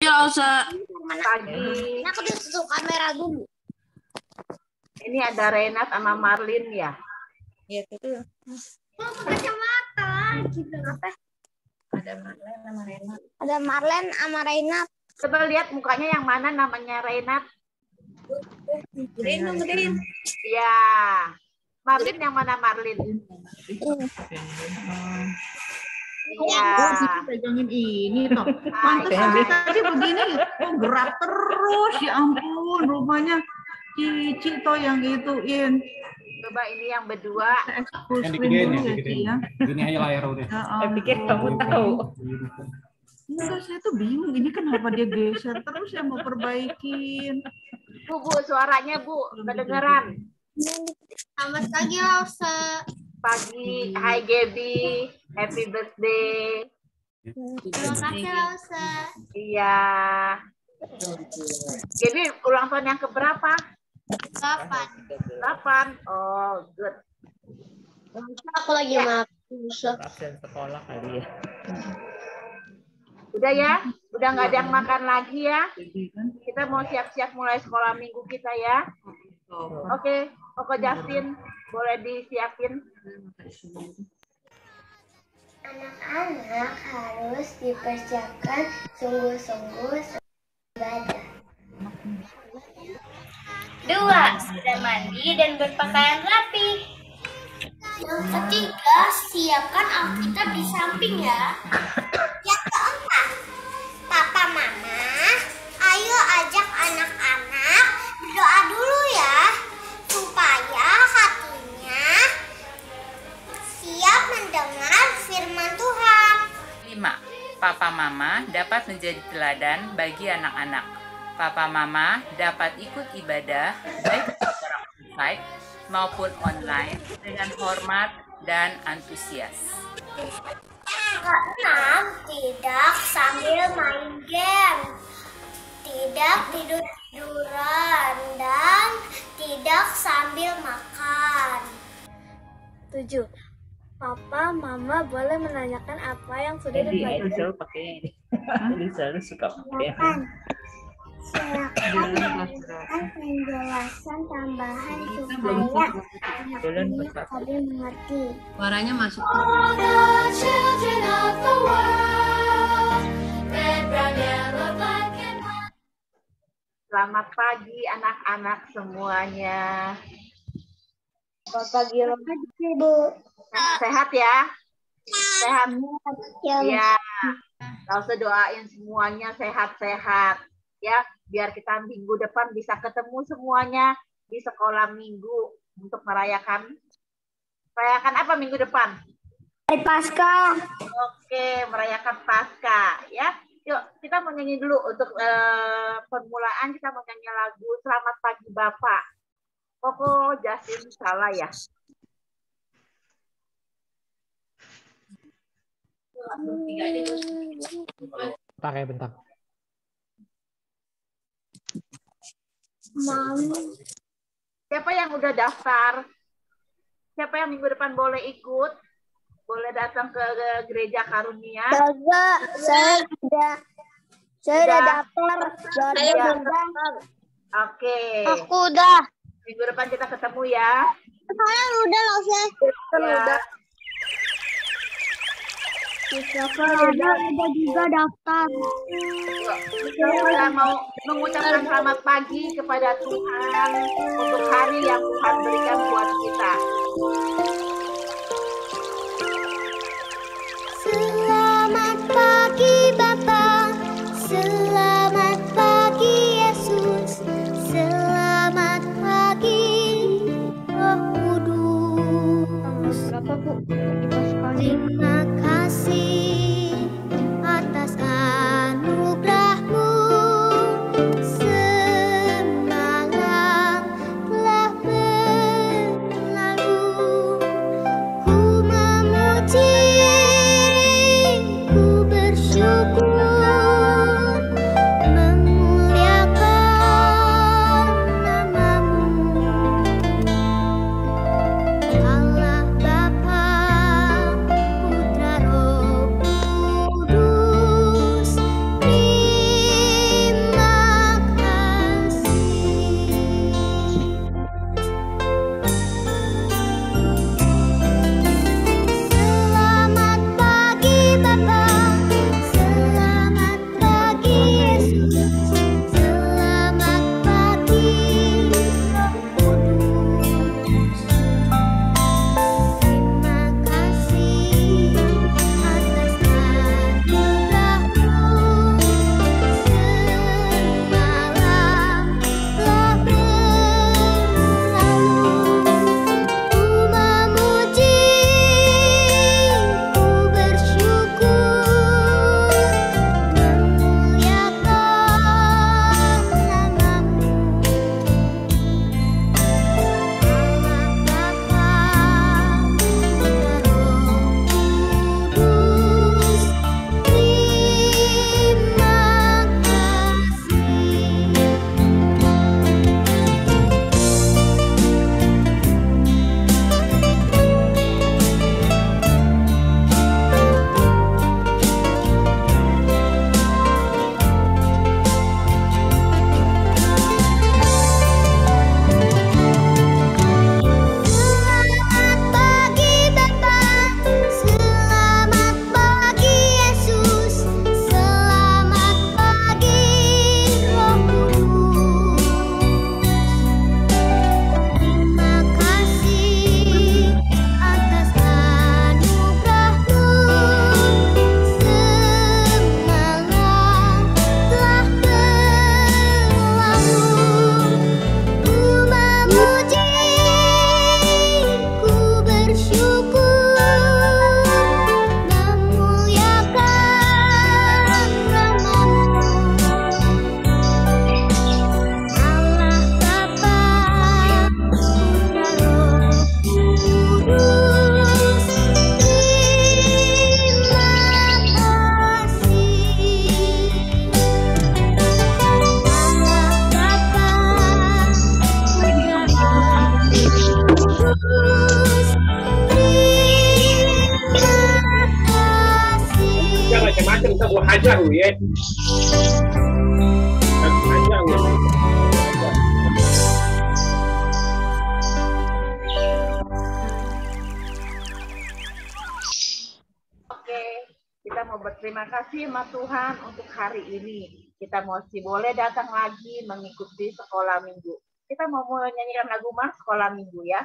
Lausa. Pagi. Aku ditutup kamera dulu. Ini ada Renat sama Marlin ya. Iya itu. Kacamata gitu. Apa? Ada Marlen sama Renat. Ada Marlen sama Renat. Coba lihat mukanya yang mana namanya Renat. Gedein dong, gedein. Iya. Marlin yang mana Marlin? Iya. Oh, Cici pegangin ini toh. Pantesan tadi begini, oh gerak terus, ya ampun, rupanya Cici toh yang ituin. Coba ini yang berdua. Full screen dulu ya, Ci ya. Gini aja layar udah. Saya pikir kamu tahu. Enggak, saya tuh bingung, ini kenapa dia geser terus, saya mau perbaikin. Bu, suaranya Bu, kedengeran. Selamat pagi, Lausa. Pagi, hai Gaby, happy birthday. Terima kasih, Lausa. Iya. Gaby, ulang tahun yang keberapa? 8. Oh, good. Aku lagi makan. Absen sekolah kali ya. Udah ya? Udah nggak ada yang makan lagi ya? Kita mau siap-siap mulai sekolah minggu kita ya. Oke, Koko Justin, boleh disiapin. Anak-anak harus dipersiapkan sungguh-sungguh ibadah. 2. Sudah mandi dan berpakaian rapi. Yang ketiga, siapkan Alkitab di samping ya. Yang keempat, Papa Mama, ayo ajak anak-anak berdoa dulu ya, supaya hatinya siap mendengar firman Tuhan. 5. Papa Mama dapat menjadi teladan bagi anak-anak. Papa Mama dapat ikut ibadah baik secara onsite maupun online dengan hormat dan antusias. 6. Tidak sambil main game, tidak tidur-tiduran, dan tidak sambil makan. 7. Papa, Mama boleh menanyakan apa yang sudah dipelajari. Selalu pakai ini. Jadi selalu suka pakai. Silakan memberikan penjelasan tambahan supaya anak-anak lebih mengerti. Suaranya masuk. Selamat pagi anak-anak semuanya. Selamat pagi, Bu. Sehat ya? Sehat. Ya, Ya. Lalu doain semuanya sehat-sehat. Ya, biar kita minggu depan bisa ketemu semuanya di sekolah minggu untuk merayakan apa minggu depan? Hari Paskah. Oke, merayakan Paskah ya. Yuk, kita mau nyanyi dulu untuk permulaan, kita mau nyanyi lagu Selamat Pagi Bapak. Koko Justin salah ya. Bentar. Siapa yang udah daftar? Siapa yang minggu depan boleh ikut? Boleh datang ke gereja Karunia? Saya udah daftar. Oke. Aku udah. Minggu depan kita ketemu ya. Saya udah loh, saya. Ya. Udah juga daftar. Kita mau mengucapkan selamat pagi kepada Tuhan untuk hari yang Tuhan berikan buat kita. Selamat pagi Bapa, selamat pagi Yesus, selamat pagi Roh Kudus. Terima kasih atas anugerah-Mu, semalam telah berlalu. Ku memuji, ku bersyukur. Aja Uyen. Aja Uyen. Oke, kita mau berterima kasih sama Tuhan untuk hari ini. Kita masih boleh datang lagi mengikuti sekolah minggu. Kita mau nyanyikan lagu Mas sekolah minggu ya.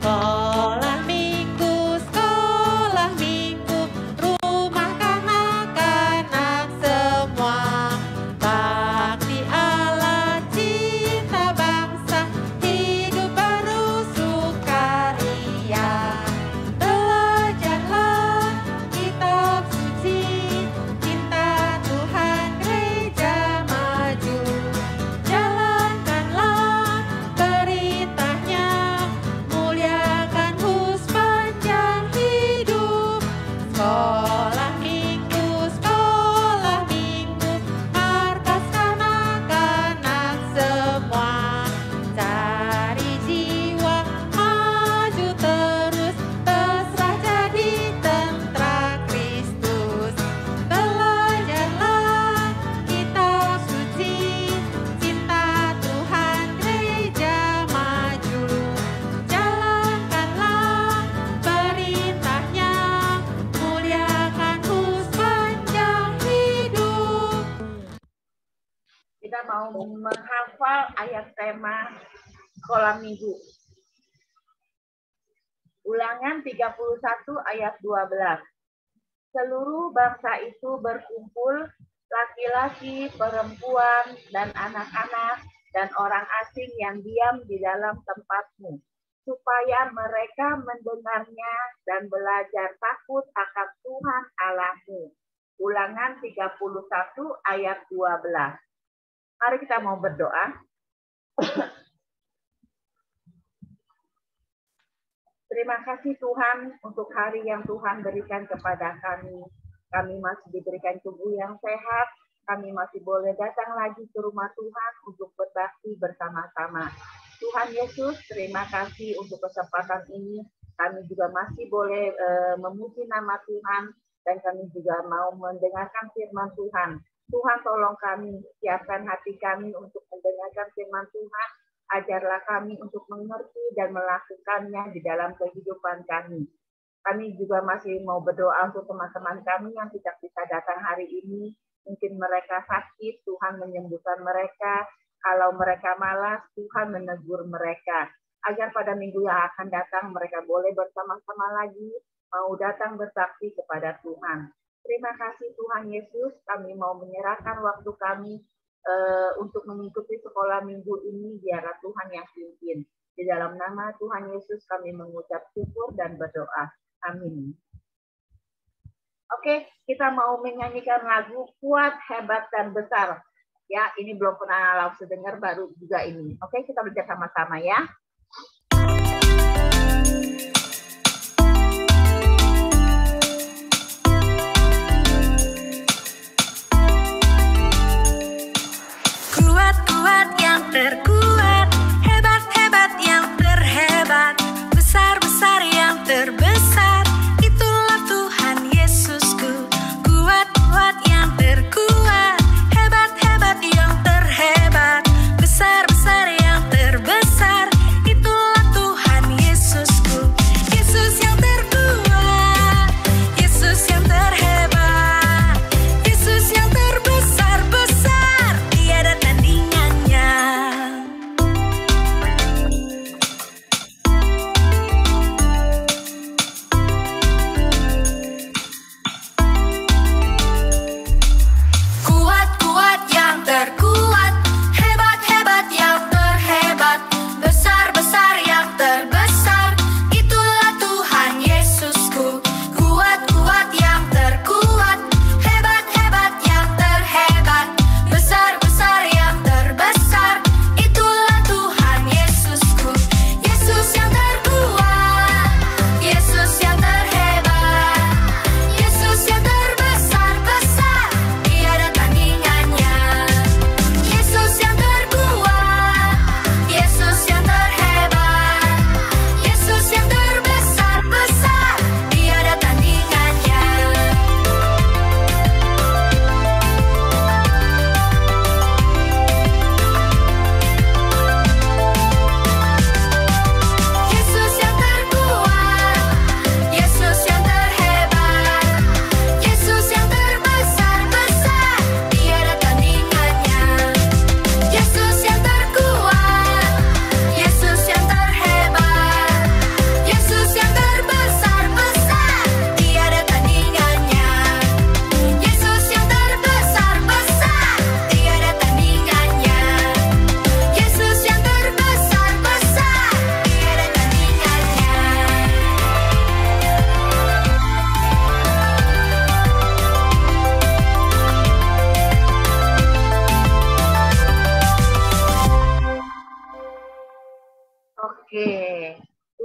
Sekolah minggu, rumah kanak-kanak semua. Bakti Allah, cinta bangsa, hidup baru sukaria. Belajarlah kitab suci, cinta Tuhan gereja maju. Jalankanlah beritanya, muliakan Hus panjang hidup. Sekolah minggu, markas kanak-kanak semua. Cari jiwa, maju terus, berserah jadi tentara Kristus. Belajarlah kitab suci, cinta Tuhan gereja maju. Jalankanlah perintahnya, muliakan Hus panjang hidup. Kita mau menghafal ayat tema sekolah minggu. Ulangan 31 ayat 12. Seluruh bangsa itu berkumpul, laki-laki, perempuan, dan anak-anak, dan orang asing yang diam di dalam tempatmu, supaya mereka mendengarnya dan belajar takut akan Tuhan Allahmu. Ulangan 31 ayat 12. Mari kita mau berdoa. Terima kasih Tuhan untuk hari yang Tuhan berikan kepada kami. Kami masih diberikan tubuh yang sehat. Kami masih boleh datang lagi ke rumah Tuhan untuk berbakti bersama-sama. Tuhan Yesus, terima kasih untuk kesempatan ini. Kami juga masih boleh memuji nama Tuhan, dan kami juga mau mendengarkan firman Tuhan. Tuhan tolong kami, siapkan hati kami untuk mendengarkan firman Tuhan. Ajarlah kami untuk mengerti dan melakukannya di dalam kehidupan kami. Kami juga masih mau berdoa untuk teman-teman kami yang tidak bisa datang hari ini. Mungkin mereka sakit, Tuhan menyembuhkan mereka. Kalau mereka malas, Tuhan menegur mereka. Agar pada minggu yang akan datang, mereka boleh bersama-sama lagi, mau datang berbakti kepada Tuhan. Terima kasih Tuhan Yesus, kami mau menyerahkan waktu kami untuk mengikuti sekolah minggu ini, biarlah Tuhan yang pimpin. Di dalam nama Tuhan Yesus kami mengucap syukur dan berdoa. Amin. Oke, kita mau menyanyikan lagu Kuat, Hebat, dan Besar. Ya, ini belum pernah langsung dengar, baru juga ini. Oke, kita belajar sama-sama ya. Kuat-kuat yang terkuat, hebat-hebat yang terhebat, besar-besar yang terbesar, itulah Tuhan Yesusku. Kuat-kuat yang terkuat, hebat-hebat yang terhebat, besar-besar yang terbesar,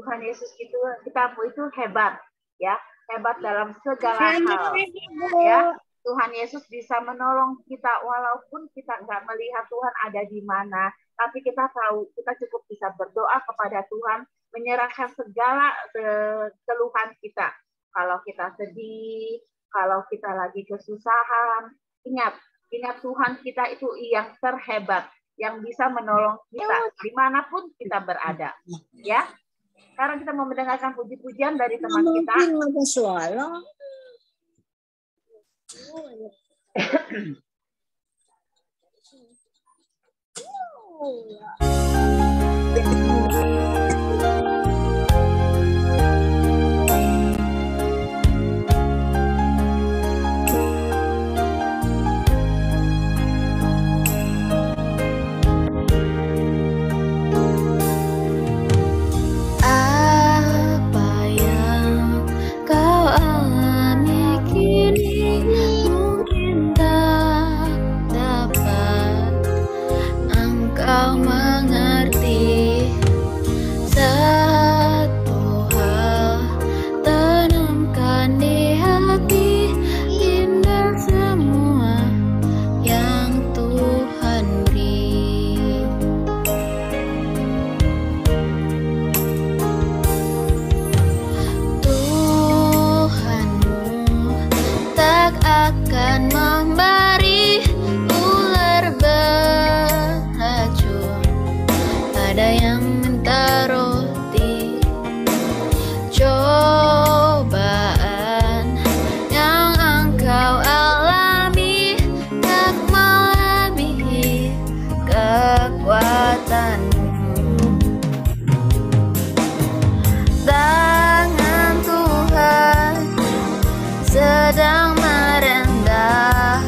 Tuhan Yesus kita itu hebat, ya, hebat dalam segala hal, ya. Tuhan Yesus bisa menolong kita walaupun kita nggak melihat Tuhan ada di mana, tapi kita tahu kita cukup bisa berdoa kepada Tuhan, menyerahkan segala keluhan kita. Kalau kita sedih, kalau kita lagi kesusahan, ingat Tuhan kita itu yang terhebat, yang bisa menolong kita dimanapun kita berada, ya. Sekarang kita mau mendengarkan puji-pujian dari teman kita. Apa yang kau alami kini mungkin tak dapat engkau mengerti. Satu hal tanamkan di hati, indah semua yang Tuhan beri. Tuhanmu tak akan memberi ular beracun pada yang minta roti. Cobaan yang engkau alami tak melebihi kekuatanmu. Tangan Tuhan sedang merendah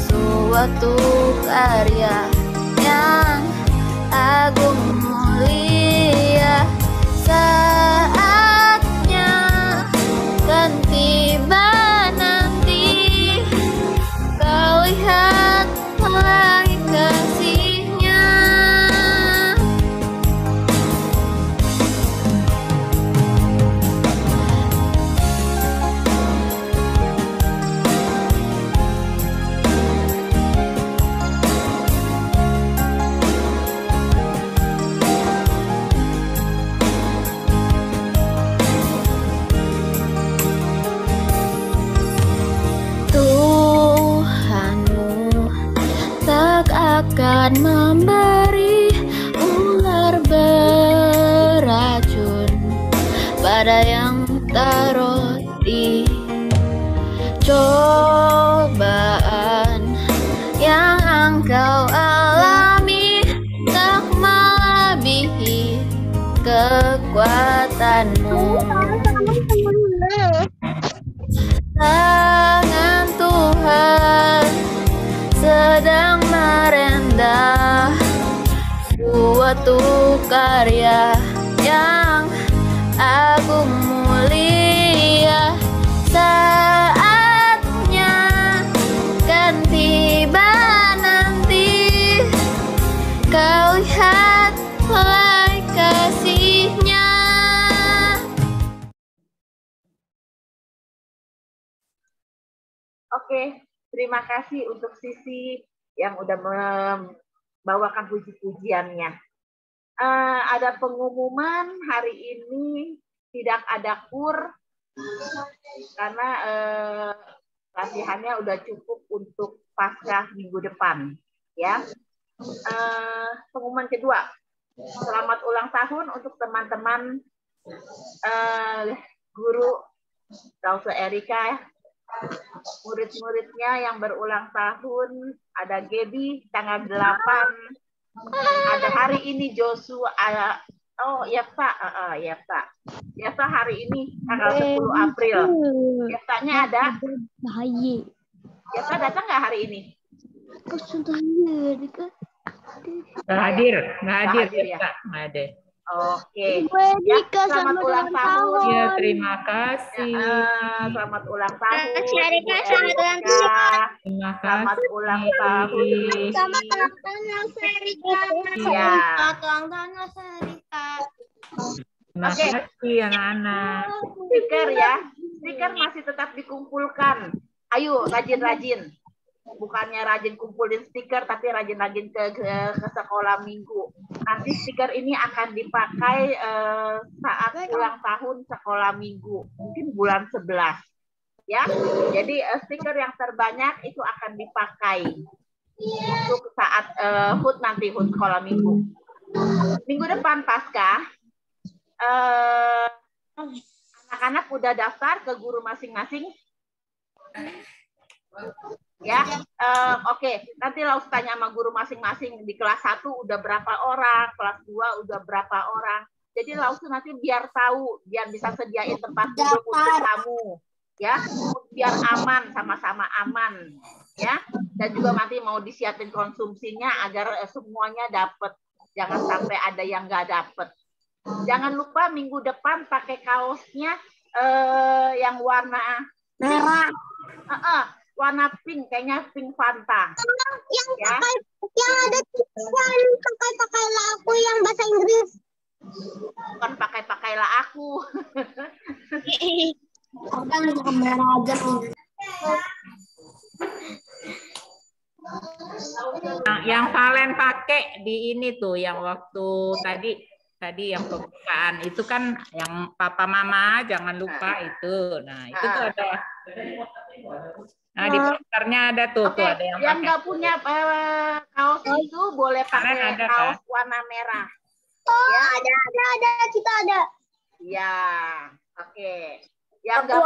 suatu karya yang agung mulia. Saatnya kan tiba nanti, kau lihat mulai kasih-Nya. Tuhanmu tak akan memberi ular beracun pada yang minta roti. Cobaan yang engkau alami tak melebihi kekuatanmu. Tangan Tuhan sedang merendah suatu karya yang agung mulia. Saatnya kan tiba nanti, kau lihat mulai kasih-Nya. Oke, terima kasih untuk Sisi yang udah membawakan puji-pujiannya. Ada pengumuman hari ini tidak ada kur karena latihannya udah cukup untuk pasca minggu depan, ya. Pengumuman kedua, selamat ulang tahun untuk teman-teman guru Tause Erika, murid-muridnya yang berulang tahun. Ada Gaby tanggal 8, ada hari ini Joshua, Yefta hari ini tanggal 10 April. Yeftanya ada? Yefta datang nggak hari ini? Nggak hadir ya? nggak ada. Oke, ya, selamat ulang tahun. Ya, terima kasih. Selamat ulang tahun. Syarika, selamat ulang tahun. Terima Selamat kasih. ulang tahun. Selamat ulang tahun, Syarika. Iya. Selamat ulang tahun, Syarika. Terima Oke. kasih anak-anak. Stiker ya. Stiker masih tetap dikumpulkan. Ayo rajin-rajin. Bukannya rajin kumpulin stiker, tapi rajin-rajin ke sekolah minggu. Nanti stiker ini akan dipakai saat ulang tahun sekolah minggu. Mungkin bulan 11. Ya, jadi stiker yang terbanyak itu akan dipakai untuk saat HUT nanti, HUT sekolah minggu. Minggu depan Paskah, anak-anak udah daftar ke guru masing-masing. Ya, oke. Nanti langsung tanya sama guru masing-masing di kelas 1 udah berapa orang, kelas 2 udah berapa orang. Jadi langsung nanti biar tahu, biar bisa sediain tempat duduk untuk kamu. Ya, biar aman, sama-sama aman. Ya, dan juga nanti mau disiapin konsumsinya agar semuanya dapat. Jangan sampai ada yang nggak dapat. Jangan lupa minggu depan pakai kaosnya yang warna Merah. Warna pink, kayaknya pink Fanta. Yang Ya. pakai yang ada tulisan pakai lagu yang bahasa Inggris. Bukan pakailah aku. Bukan merah aja. Yang Valen pakai di ini tuh, yang waktu tadi yang pembukaan itu kan yang papa mama jangan lupa itu. Nah itu tuh ada. Nah di posternya ada tuh, Oke, tuh ada yang yang pakai. nggak punya kaos itu boleh pakai Ada, kaos warna merah. Oh, Ya. ada, kita ada. Ya, oke. Yang Aku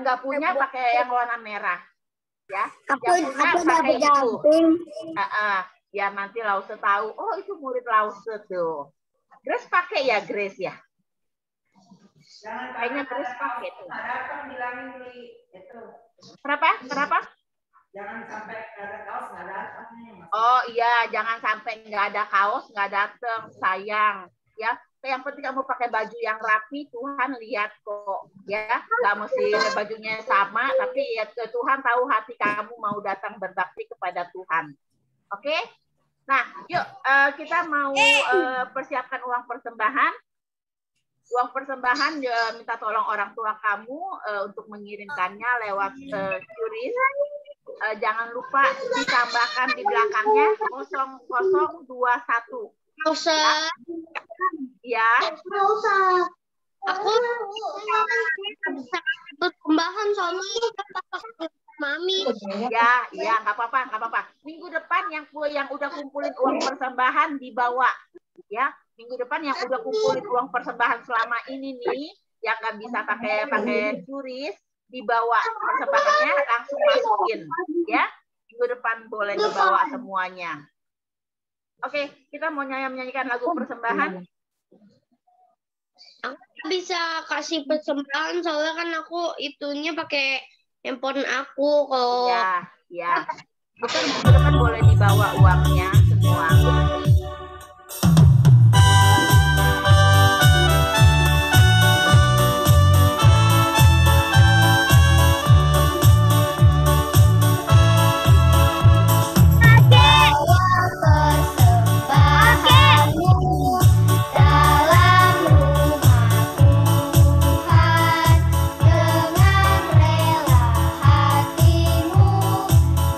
nggak punya pakai yang warna merah. Ya, Aku yang punya udah pakai itu. berdamping. Ya nanti Lause tahu. Oh itu murid Lause tuh. Grace pakai ya Grace ya. Kayaknya Grace pakai tuh. Kenapa? Jangan sampai nggak ada kaos nggak datang. Oh iya, jangan sampai nggak ada kaos nggak datang, sayang. Ya, yang penting kamu pakai baju yang rapi, Tuhan lihat kok. Ya, nggak mesti bajunya sama, tapi ya Tuhan tahu hati kamu mau datang berbakti kepada Tuhan. Oke? Nah, yuk kita mau persiapkan uang persembahan. Uang persembahan minta tolong orang tua kamu untuk mengirimkannya lewat QRIS. Jangan lupa ditambahkan di belakangnya 0021. Nggak usah. Ya. Nggak usah. Aku bisa persembahan soalnya mami. Ya, nggak apa-apa. Minggu depan yang udah kumpulin uang persembahan dibawa. Ya, minggu depan yang udah kumpulin uang persembahan selama ini nih, yang nggak bisa pakai QRIS, dibawa persembahannya langsung masukin. Ya, minggu depan boleh dibawa semuanya. Oke, kita mau menyanyikan lagu persembahan. Aku bisa kasih persembahan soalnya kan aku itunya pakai handphone aku kalau. Ya. Bukan minggu depan boleh dibawa uangnya semua.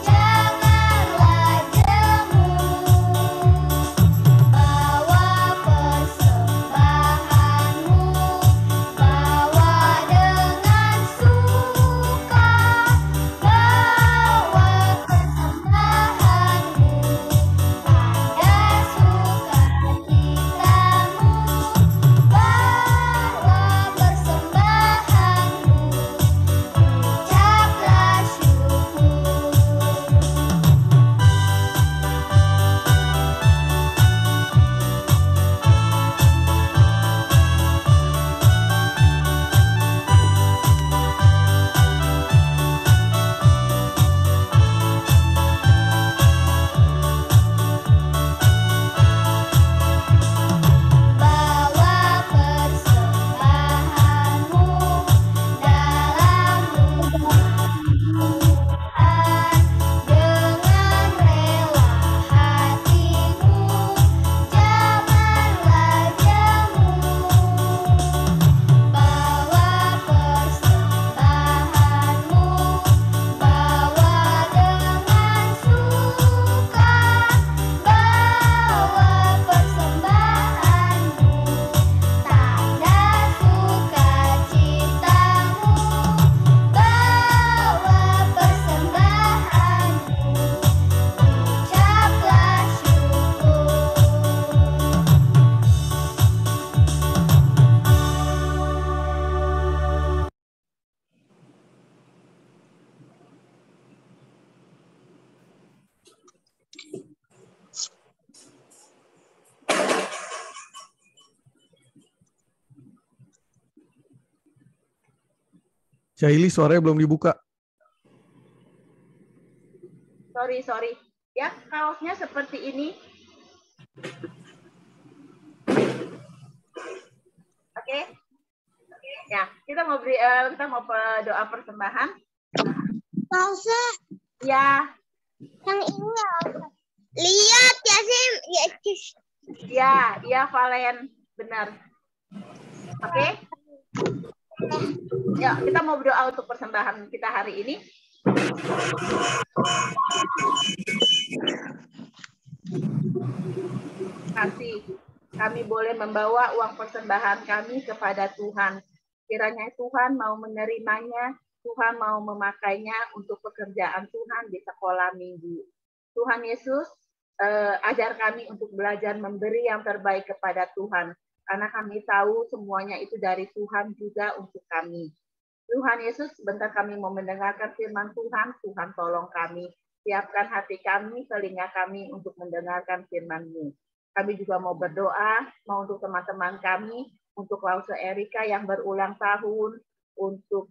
Janganlah jemu Syaili suaranya belum dibuka. Sorry. Ya, kaosnya seperti ini. Oke. Ya, kita mau doa persembahan. Pausa. Ya. Yang ini lihat ya Sim. Ya, Valen, benar. Oke. Ya, kita mau berdoa untuk persembahan kita hari ini. Kasih kami boleh membawa uang persembahan kami kepada Tuhan. Kiranya Tuhan mau menerimanya, Tuhan mau memakainya untuk pekerjaan Tuhan di sekolah minggu. Tuhan Yesus, ajar kami untuk belajar memberi yang terbaik kepada Tuhan. Karena kami tahu semuanya itu dari Tuhan juga untuk kami. Tuhan Yesus, sebentar kami mau mendengarkan firman Tuhan. Tuhan tolong kami. Siapkan hati kami, telinga kami untuk mendengarkan firman-Mu. Kami juga mau berdoa, mau untuk teman-teman kami, untuk Lause Erika yang berulang tahun, untuk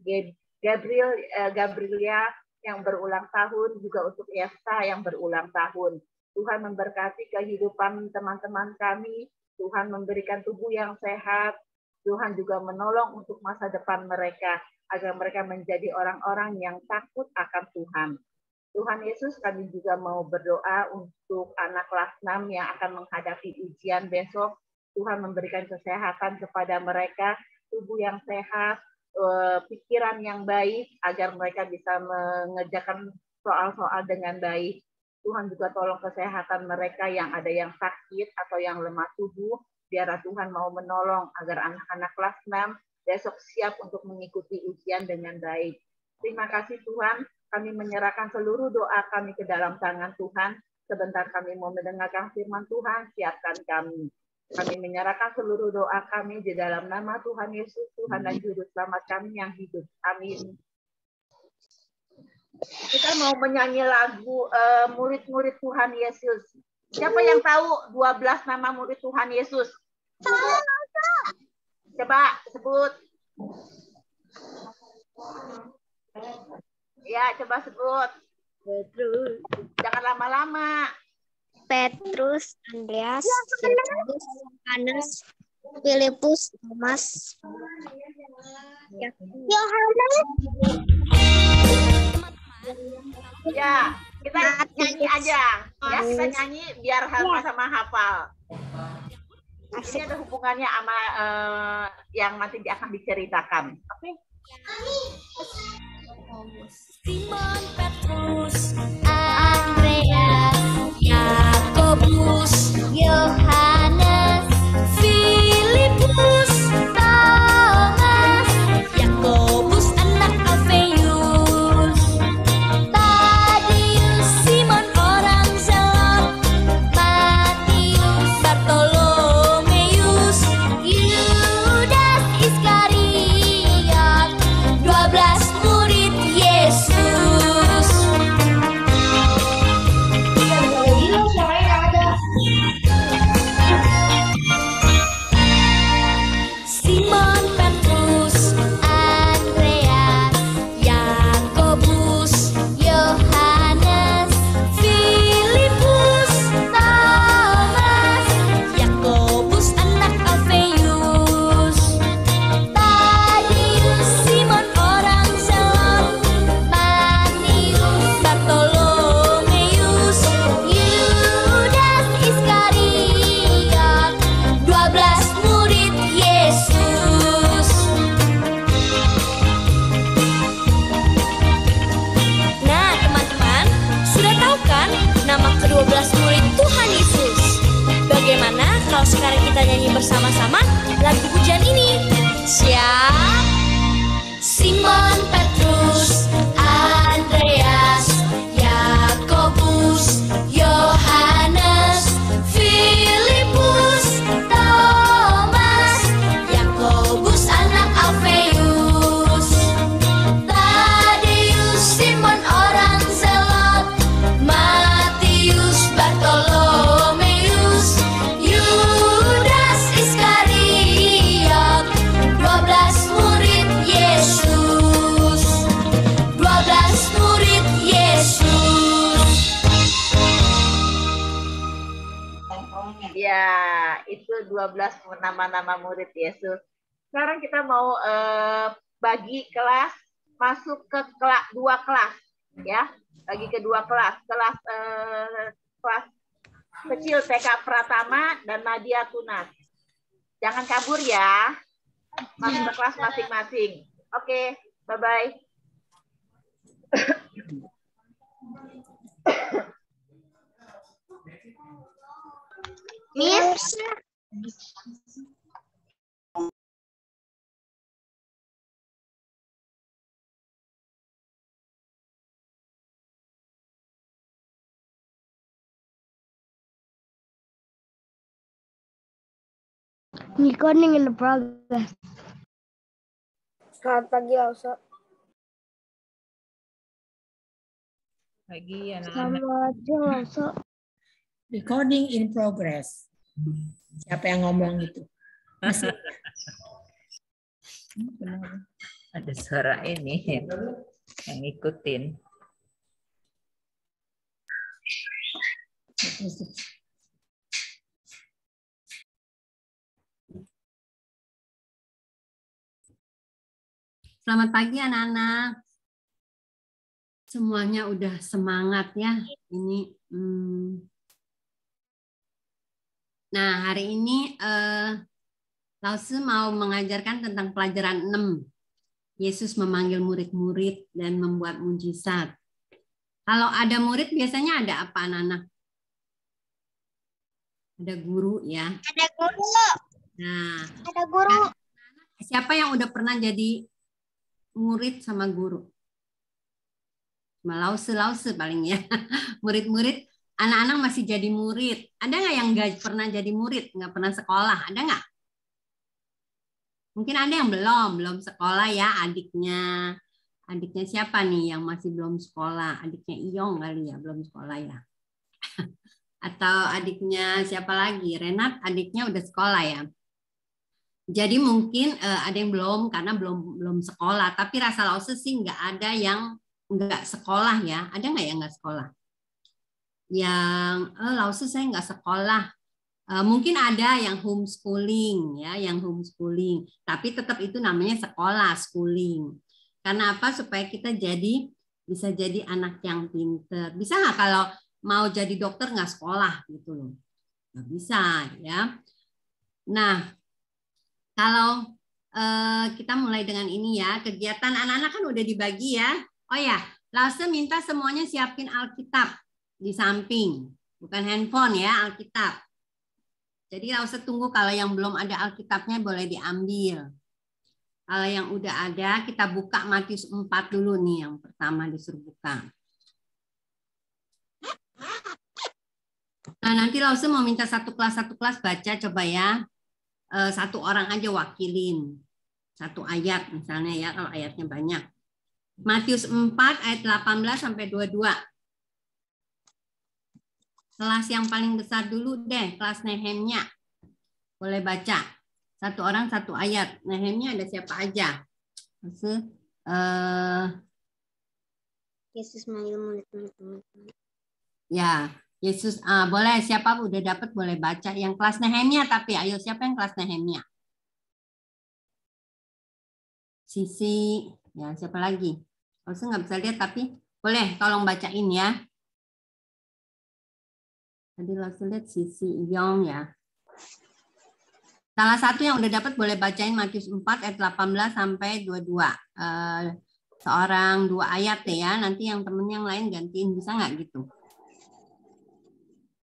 Gabriela yang berulang tahun, juga untuk Esta yang berulang tahun. Tuhan memberkati kehidupan teman-teman kami, Tuhan memberikan tubuh yang sehat, Tuhan juga menolong untuk masa depan mereka, agar mereka menjadi orang-orang yang takut akan Tuhan. Tuhan Yesus, kami juga mau berdoa untuk anak kelas 6 yang akan menghadapi ujian besok. Tuhan memberikan kesehatan kepada mereka, tubuh yang sehat, pikiran yang baik, agar mereka bisa mengerjakan soal-soal dengan baik. Tuhan juga tolong kesehatan mereka yang ada yang sakit atau yang lemah tubuh. Biar Tuhan mau menolong agar anak-anak kelas 6 besok siap untuk mengikuti ujian dengan baik. Terima kasih Tuhan. Kami menyerahkan seluruh doa kami ke dalam tangan Tuhan. Sebentar kami mau mendengarkan firman Tuhan, siapkan kami. Kami menyerahkan seluruh doa kami di dalam nama Tuhan Yesus, Tuhan dan Juru Selamat kami yang hidup. Amin. Kita mau menyanyi lagu murid-murid Tuhan Yesus. Siapa yang tahu 12 nama murid Tuhan Yesus? Coba sebut. Ya, coba sebut. Petrus. Jangan lama-lama. Petrus, Andreas, Yakobus, Yohanes, Filipus, Thomas, Yohanes. Ya, kita nyanyi aja. Ya, kita nyanyi biar sama-sama hafal. Ini ada hubungannya sama yang nanti akan diceritakan. Oke? Simon Petrus, Andreas, Yakobus, Yohanes, Filipus, Thomas, Yakobus anak Alfeus, Tadius, Simon orang Zelot, Matius, Bartolomeus, Yudas Iskariot, 12 murid Yesus. Itu 12 nama-nama murid Yesus. Sekarang kita mau bagi kelas, masuk ke dua kelas, ya. Bagi ke dua kelas, kelas kecil TK Pratama dan Nadia Tunas. Jangan kabur ya, masuk ke kelas masing-masing. Oke, bye-bye. Miss. Recording in the progress. Selamat pagi, Elsa. Pagi anak-anak. Selamat siang, Elsa. Recording in progress. Siapa yang ngomong itu? Masih. Ada suara ini yang ngikutin. Selamat pagi anak-anak. Semuanya udah semangat ya. Ini. Nah hari ini Lause mau mengajarkan tentang pelajaran 6. Yesus memanggil murid-murid dan membuat mujizat. Kalau ada murid biasanya ada apa anak-anak? Ada guru ya. Ada guru. Nah, Ada guru. siapa yang udah pernah jadi murid sama guru? Cuma Lause paling ya. Murid-murid, anak-anak masih jadi murid. Ada nggak yang nggak pernah jadi murid, nggak pernah sekolah? Ada nggak? Mungkin ada yang belum sekolah ya, adiknya. Adiknya siapa nih yang masih belum sekolah? Adiknya Iyong kali ya, belum sekolah ya. Atau adiknya siapa lagi? Renat, adiknya udah sekolah ya. Jadi mungkin ada yang belum karena belum sekolah. Tapi rasa Lause sih nggak ada yang nggak sekolah ya. Ada nggak yang nggak sekolah? Yang Lause saya nggak sekolah. Mungkin ada yang homeschooling ya, yang homeschooling. Tapi tetap itu namanya sekolah, schooling. Karena apa? Supaya kita bisa jadi anak yang pinter. Bisa nggak kalau mau jadi dokter nggak sekolah gitu loh? Nggak bisa ya. Nah, kalau kita mulai dengan ini ya, kegiatan anak-anak kan udah dibagi ya. Oh ya, Lause minta semuanya siapin Alkitab di samping, bukan handphone ya, Alkitab. Jadi Lause tunggu kalau yang belum ada Alkitabnya boleh diambil. Kalau yang udah ada, kita buka Matius 4 dulu nih, yang pertama disuruh buka. Nah, nanti Lause mau minta satu kelas baca, coba ya. Satu orang aja wakilin. Satu ayat misalnya ya, kalau ayatnya banyak. Matius 4 ayat 18 sampai 22. Kelas yang paling besar dulu deh, kelas Nehemia. Boleh baca. Satu orang satu ayat. Nehemia ada siapa aja? Yesus manggil murid-murid. Ya, Yesus boleh siapa udah dapat boleh baca yang kelas Nehemia tapi ayo siapa yang kelas Nehemia? Sisi, ya siapa lagi? Lause nggak bisa lihat tapi boleh tolong bacain ya. Tadi Lause lihat Sisi Iyong ya. Salah satu yang udah dapat boleh bacain Matius 4 ayat 18 sampai 22. Seorang 2 ayat ya. Nanti yang temen yang lain gantiin bisa nggak gitu?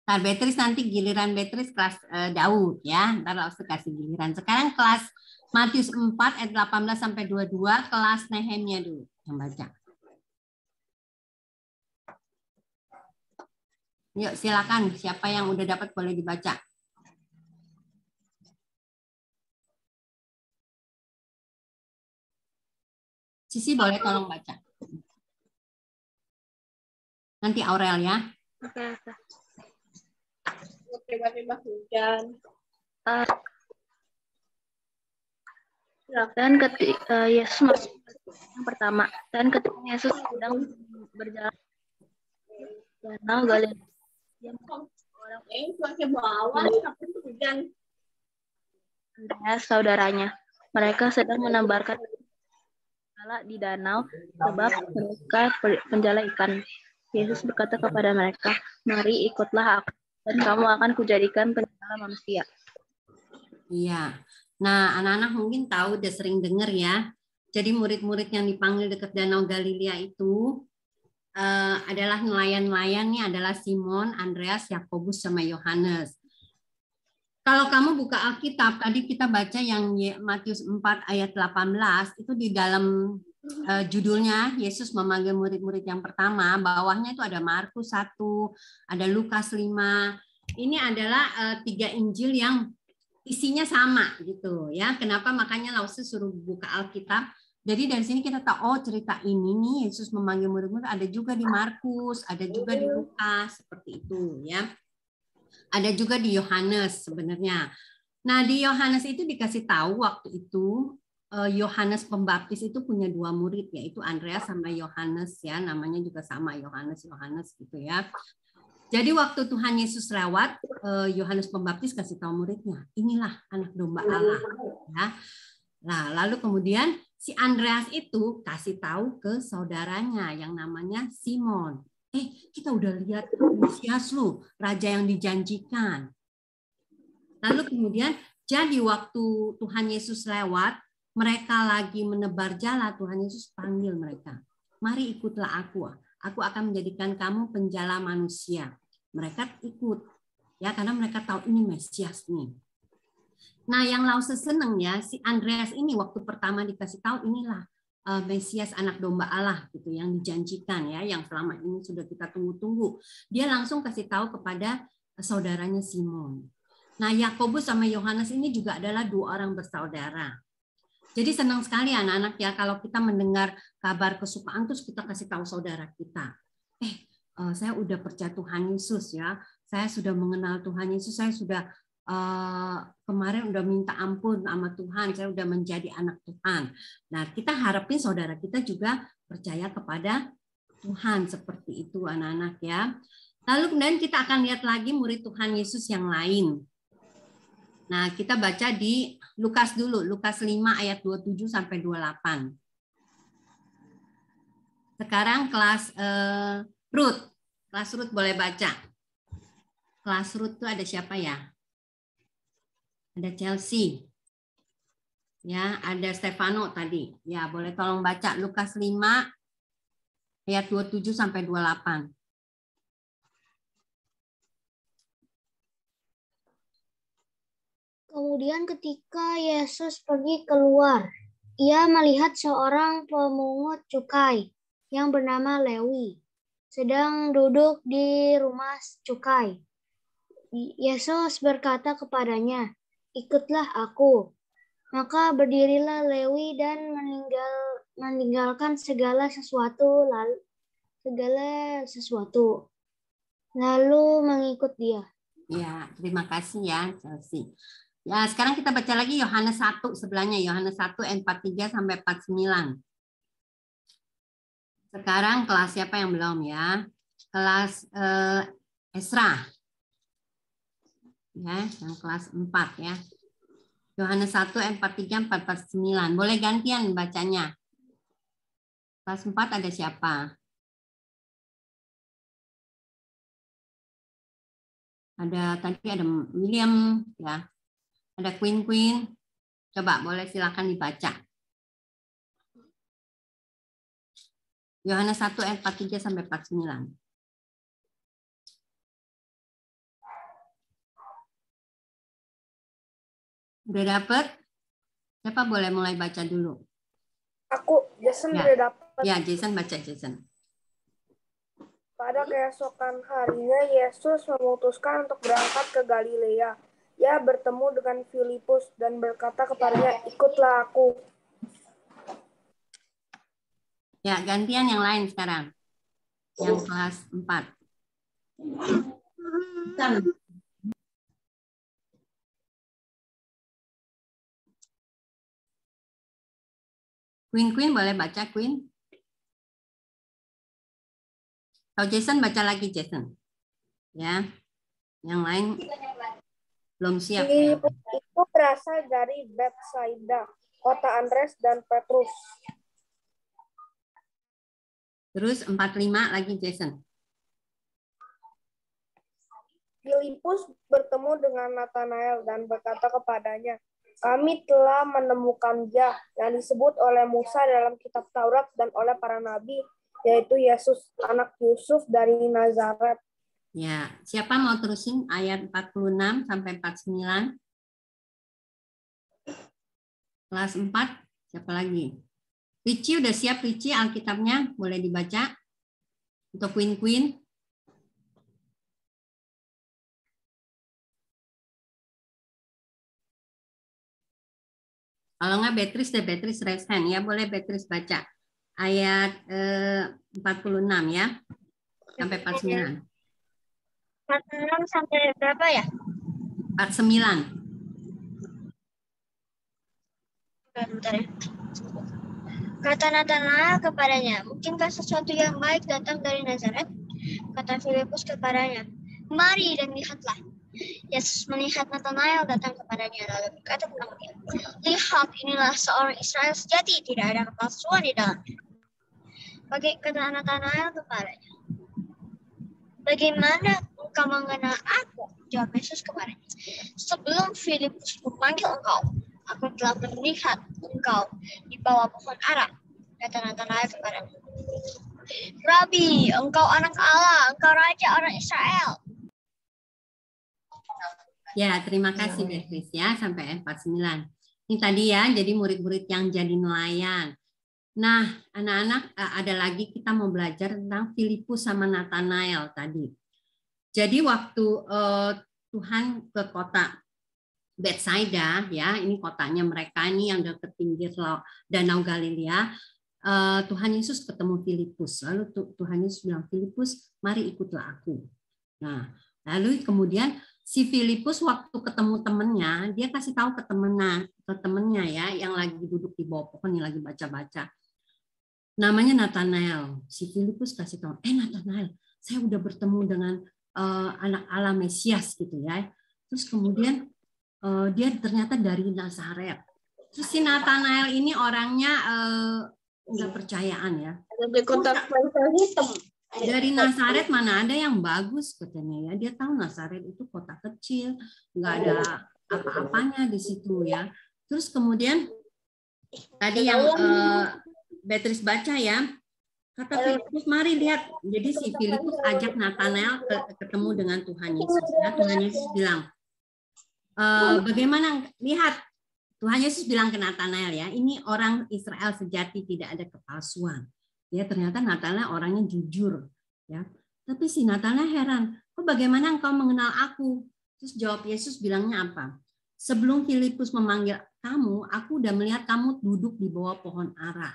Ntar Beatrice nanti giliran Beatrice kelas Daud ya. Ntar Lause kasih giliran. Sekarang kelas Matius 4 ayat 18 sampai 22 kelas Nehemia dulu yang baca. Yuk silakan siapa yang udah dapat boleh dibaca. Sisi boleh tolong baca. Nanti Aurel ya. Oke. Tiba-tiba hujan. Dan ketika Yesus masuk yang pertama, dan ketika Yesus sedang berjalan danau Galilea, orang cuaca bawah sampai hujan. Andreas saudaranya. Mereka sedang menebarkan penjala di danau sebab mereka penjala ikan. Yesus berkata kepada mereka, "Mari ikutlah aku, dan kamu akan kujadikan penjala manusia." Iya. Nah, anak-anak mungkin tahu, udah sering dengar ya. Jadi murid-murid yang dipanggil dekat Danau Galilea itu adalah nelayan-nelayan, nih adalah Simon, Andreas, Yakobus, sama Yohanes. Kalau kamu buka Alkitab, tadi kita baca yang Matius 4 ayat 18, itu di dalam judulnya Yesus memanggil murid-murid yang pertama, bawahnya itu ada Markus 1, ada Lukas 5. Ini adalah 3 Injil yang isinya sama gitu ya. Kenapa makanya Lause suruh buka Alkitab? Jadi dari sini kita tahu, oh cerita ini nih Yesus memanggil murid-murid ada juga di Markus, ada juga di Lukas, seperti itu ya. Ada juga di Yohanes sebenarnya. Nah, di Yohanes itu dikasih tahu waktu itu Yohanes Pembaptis itu punya 2 murid, yaitu Andreas sama Yohanes ya, namanya juga sama Yohanes gitu ya. Jadi waktu Tuhan Yesus lewat, Yohanes Pembaptis kasih tahu muridnya, inilah anak domba Allah ya. Nah, lalu kemudian si Andreas itu kasih tahu ke saudaranya yang namanya Simon. Kita udah lihat Mesias lu, raja yang dijanjikan. Lalu kemudian jadi waktu Tuhan Yesus lewat, mereka lagi menebar jala, Tuhan Yesus panggil mereka. Mari ikutlah aku. Aku akan menjadikan kamu penjala manusia. Mereka ikut. Ya, karena mereka tahu ini Mesias nih. Nah, yang Lause seneng ya, si Andreas ini waktu pertama dikasih tahu inilah Mesias anak domba Allah gitu yang dijanjikan ya, yang selama ini sudah kita tunggu-tunggu. Dia langsung kasih tahu kepada saudaranya Simon. Nah, Yakobus sama Yohanes ini juga adalah 2 orang bersaudara. Jadi senang sekali anak-anak ya kalau kita mendengar kabar kesukaan terus kita kasih tahu saudara kita. Saya udah percaya Tuhan Yesus ya. Saya sudah mengenal Tuhan Yesus, saya sudah kemarin udah minta ampun sama Tuhan, saya udah menjadi anak Tuhan. Nah, kita harapin saudara kita juga percaya kepada Tuhan seperti itu anak-anak ya. Lalu kemudian kita akan lihat lagi murid Tuhan Yesus yang lain. Nah, kita baca di Lukas dulu, Lukas 5 ayat 27 sampai 28. Sekarang kelas Ruth. Kelas Ruth boleh baca. Kelas Ruth itu ada siapa ya? Ada Chelsea. Ya, ada Stefano tadi. Ya, boleh tolong baca Lukas 5 ayat 27 sampai 28. Kemudian ketika Yesus pergi keluar, ia melihat seorang pemungut cukai yang bernama Lewi sedang duduk di rumah cukai. Yesus berkata kepadanya, "Ikutlah aku." Maka berdirilah Lewi dan meninggalkan segala sesuatu lalu mengikut dia. Ya, terima kasih ya, Chelsea. Ya, sekarang kita baca lagi Yohanes 1 sebelahnya, Yohanes 1 ayat 43 sampai 49. Sekarang kelas siapa yang belum ya? Kelas Esra. Ya, yang kelas 4 ya. Yohanes 1 ayat 43 49. Boleh gantian bacanya. Kelas 4 ada siapa? Tadi ada William ya. Ada Queen. Coba boleh silakan dibaca. Yohanes 1 ayat 43 sampai 49. Udah dapet? Siapa boleh mulai baca dulu? Aku, Jason ya. udah dapet. Ya, Jason baca, Jason. Pada keesokan harinya, Yesus memutuskan untuk berangkat ke Galilea. Ia bertemu dengan Filipus dan berkata kepadanya, "Ikutlah aku." Ya, gantian yang lain sekarang. Yang kelas 4. Queen boleh baca, Queen? Kalau Jason baca lagi, Jason. Ya. Yang lain belum siap. Ya. itu berasal dari Betsaida, kota Andres dan Petrus. Terus 45 lagi Jason. Filipus bertemu dengan Nathanael dan berkata kepadanya, kami telah menemukan Dia yang disebut oleh Musa dalam kitab Taurat dan oleh para nabi, yaitu Yesus, anak Yusuf dari Nazaret. Ya, siapa mau terusin ayat 46 sampai 49? Kelas 4, siapa lagi? Ricci udah siap, Ricci, Alkitabnya? Boleh dibaca? Untuk Queen. Kalau nggak Beatrice raise hand. Ya, boleh Beatrice baca. Ayat 46 ya, sampai 49. 46 sampai berapa ya? 49. Bentar ya. Kata Nathanael kepadanya, mungkinkah sesuatu yang baik datang dari Nazaret? Kata Filipus kepadanya, mari dan lihatlah. Yesus melihat Nathanael datang kepadanya lalu berkata kepada dia, lihat, inilah seorang Israel sejati, tidak ada kepalsuan di dalamnya. Bagi kata Nathanael kepadanya, bagaimana engkau mengenal aku? Jawab Yesus kepadanya, sebelum Filipus memanggil engkau, aku telah melihat engkau di bawah pohon ara. Kata Nathanael kepadanya, Rabi, engkau anak Allah, engkau raja orang Israel. Ya, terima kasih Beatrice ya, sampai 49. Ini tadi ya, jadi murid-murid yang jadi nelayan. Nah, anak-anak, ada lagi kita mau belajar tentang Filipus sama Nathanael tadi. Jadi waktu Tuhan ke kota Betsaida, ya, ini kotanya mereka ini yang dekat pinggir Danau Galilea, Tuhan Yesus ketemu Filipus. Lalu Tuhan Yesus bilang, Filipus, mari ikutlah aku. Nah, lalu kemudian si Filipus waktu ketemu temennya, dia kasih tahu ke temennya ya, yang lagi duduk di bawah pohon, yang lagi baca-baca. Namanya Nathanael. Si Filipus kasih tahu, Nathanael, saya udah bertemu dengan anak Allah Mesias gitu ya. Terus kemudian dia ternyata dari Nazaret. Terus si Nathanael ini orangnya nggak percayaan ya. Dari Nazaret mana ada yang bagus katanya ya. Dia tahu Nazaret itu kota kecil, nggak ada apa-apanya di situ ya. Terus kemudian tadi yang Beatrice baca ya, kata Filipus, mari lihat. Jadi si Filipus ajak Nathanael ketemu dengan Tuhan Yesus. Ya. Tuhan Yesus bilang, bagaimana lihat? Tuhan Yesus bilang ke Nathanael ya, ini orang Israel sejati, tidak ada kepalsuan. Ya, ternyata Nathanael orangnya jujur, ya. Tapi si Nathanael heran, kok bagaimana engkau mengenal aku? Terus jawab Yesus bilangnya apa? Sebelum Filipus memanggil kamu, aku udah melihat kamu duduk di bawah pohon ara.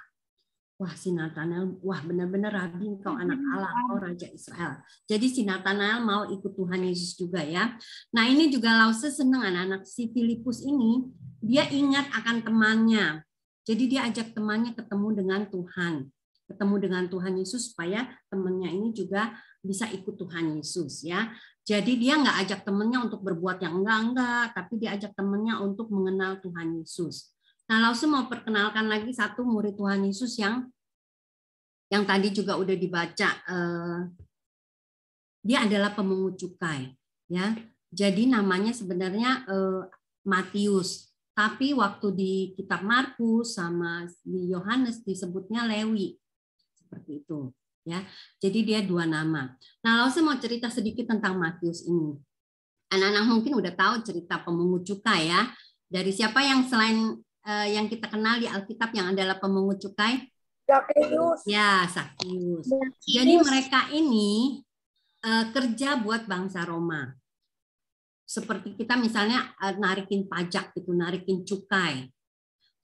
Wah, si Nathanael, wah benar-benar Rabi, engkau anak Allah, engkau Raja Israel. Jadi si Nathanael mau ikut Tuhan Yesus juga ya. Nah ini juga Lause senang anak-anak si Filipus ini, dia ingat akan temannya. Jadi dia ajak temannya ketemu dengan Tuhan. Ketemu dengan Tuhan Yesus supaya temannya ini juga bisa ikut Tuhan Yesus ya. Jadi dia nggak ajak temannya untuk berbuat yang enggak, tapi dia ajak temannya untuk mengenal Tuhan Yesus. Nah, Lause mau perkenalkan lagi satu murid Tuhan Yesus yang tadi juga udah dibaca. Dia adalah pemungut cukai ya. Jadi namanya sebenarnya Matius. Tapi waktu di kitab Markus sama di Yohanes disebutnya Lewi. Seperti itu ya. Jadi dia dua nama. Nah, Lause mau cerita sedikit tentang Matius ini. Anak-anak mungkin udah tahu cerita pemungut cukai ya. Dari siapa yang selain yang kita kenal di Alkitab yang adalah pemungut cukai? Zakheus. Ya, Zakheus. Jadi mereka ini kerja buat bangsa Roma. Seperti kita misalnya narikin pajak gitu, narikin cukai.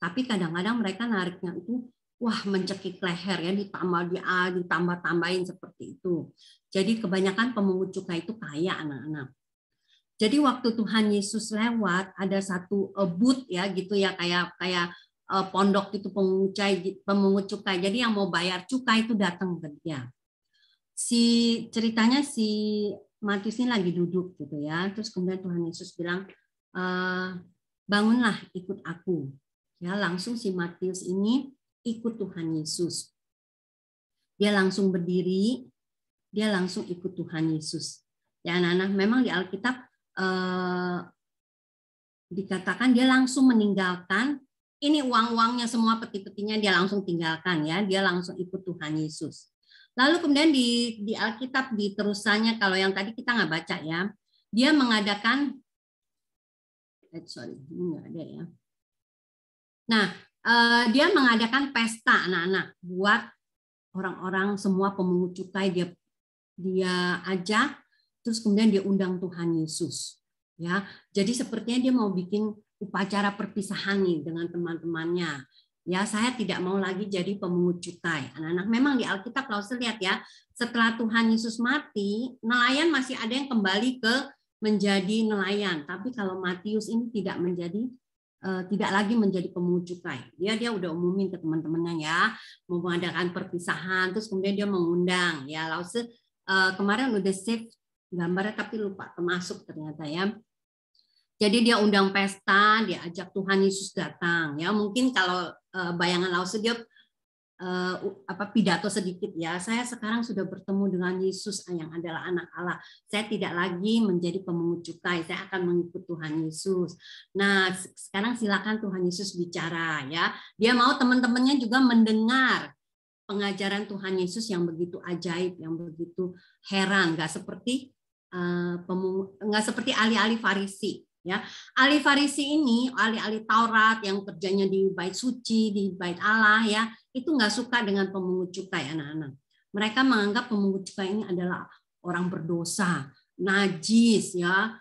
Tapi kadang-kadang mereka nariknya itu wah mencekik leher ya, ditambah-tambahin seperti itu. Jadi kebanyakan pemungut cukai itu kaya anak-anak. Jadi waktu Tuhan Yesus lewat ada satu booth ya gitu ya kayak pondok itu pemungut cukai. Jadi yang mau bayar cukai itu datang ke dia. Ceritanya si Matius ini lagi duduk gitu ya. Terus kemudian Tuhan Yesus bilang, bangunlah ikut aku. Ya, langsung si Matius ini ikut Tuhan Yesus. Dia langsung berdiri, dia langsung ikut Tuhan Yesus. Ya anak-anak, memang di Alkitab dikatakan dia langsung meninggalkan, ini uang-uangnya semua, peti-petinya dia langsung tinggalkan ya, dia langsung ikut Tuhan Yesus. Lalu kemudian di Alkitab di terusannya, kalau yang tadi kita nggak baca ya, dia mengadakan, ini nggak ada ya. Nah, dia mengadakan pesta anak-anak buat orang-orang semua pemungut cukai, dia ajak, terus kemudian dia undang Tuhan Yesus. Ya, jadi sepertinya dia mau bikin upacara perpisahan nih dengan teman-temannya. Ya, saya tidak mau lagi jadi pemungut cukai. Anak-anak, memang di Alkitab kalau saya lihat ya, setelah Tuhan Yesus mati, nelayan masih ada yang kembali ke menjadi nelayan. Tapi kalau Matius ini tidak lagi menjadi pemungut cukai. Dia udah umumin ke teman-temannya ya, mau mengadakan perpisahan, terus kemudian dia mengundang ya. Lalu kemarin udah save gambarnya tapi lupa termasuk ternyata ya. Jadi dia undang pesta, dia ajak Tuhan Yesus datang. Ya mungkin kalau bayangan Lause dia pidato sedikit ya. Saya sekarang sudah bertemu dengan Yesus yang adalah anak Allah. Saya tidak lagi menjadi pemungut cukai. Saya akan mengikut Tuhan Yesus. Nah sekarang silakan Tuhan Yesus bicara ya. Dia mau teman-temannya juga mendengar pengajaran Tuhan Yesus yang begitu ajaib, yang begitu heran, nggak seperti ahli-ahli Farisi. Ya, ahli Farisi ini, ahli-ahli Taurat yang kerjanya di bait suci, di bait Allah ya, itu nggak suka dengan pemungut cukai anak-anak. Mereka menganggap pemungut cukai ini adalah orang berdosa, najis ya,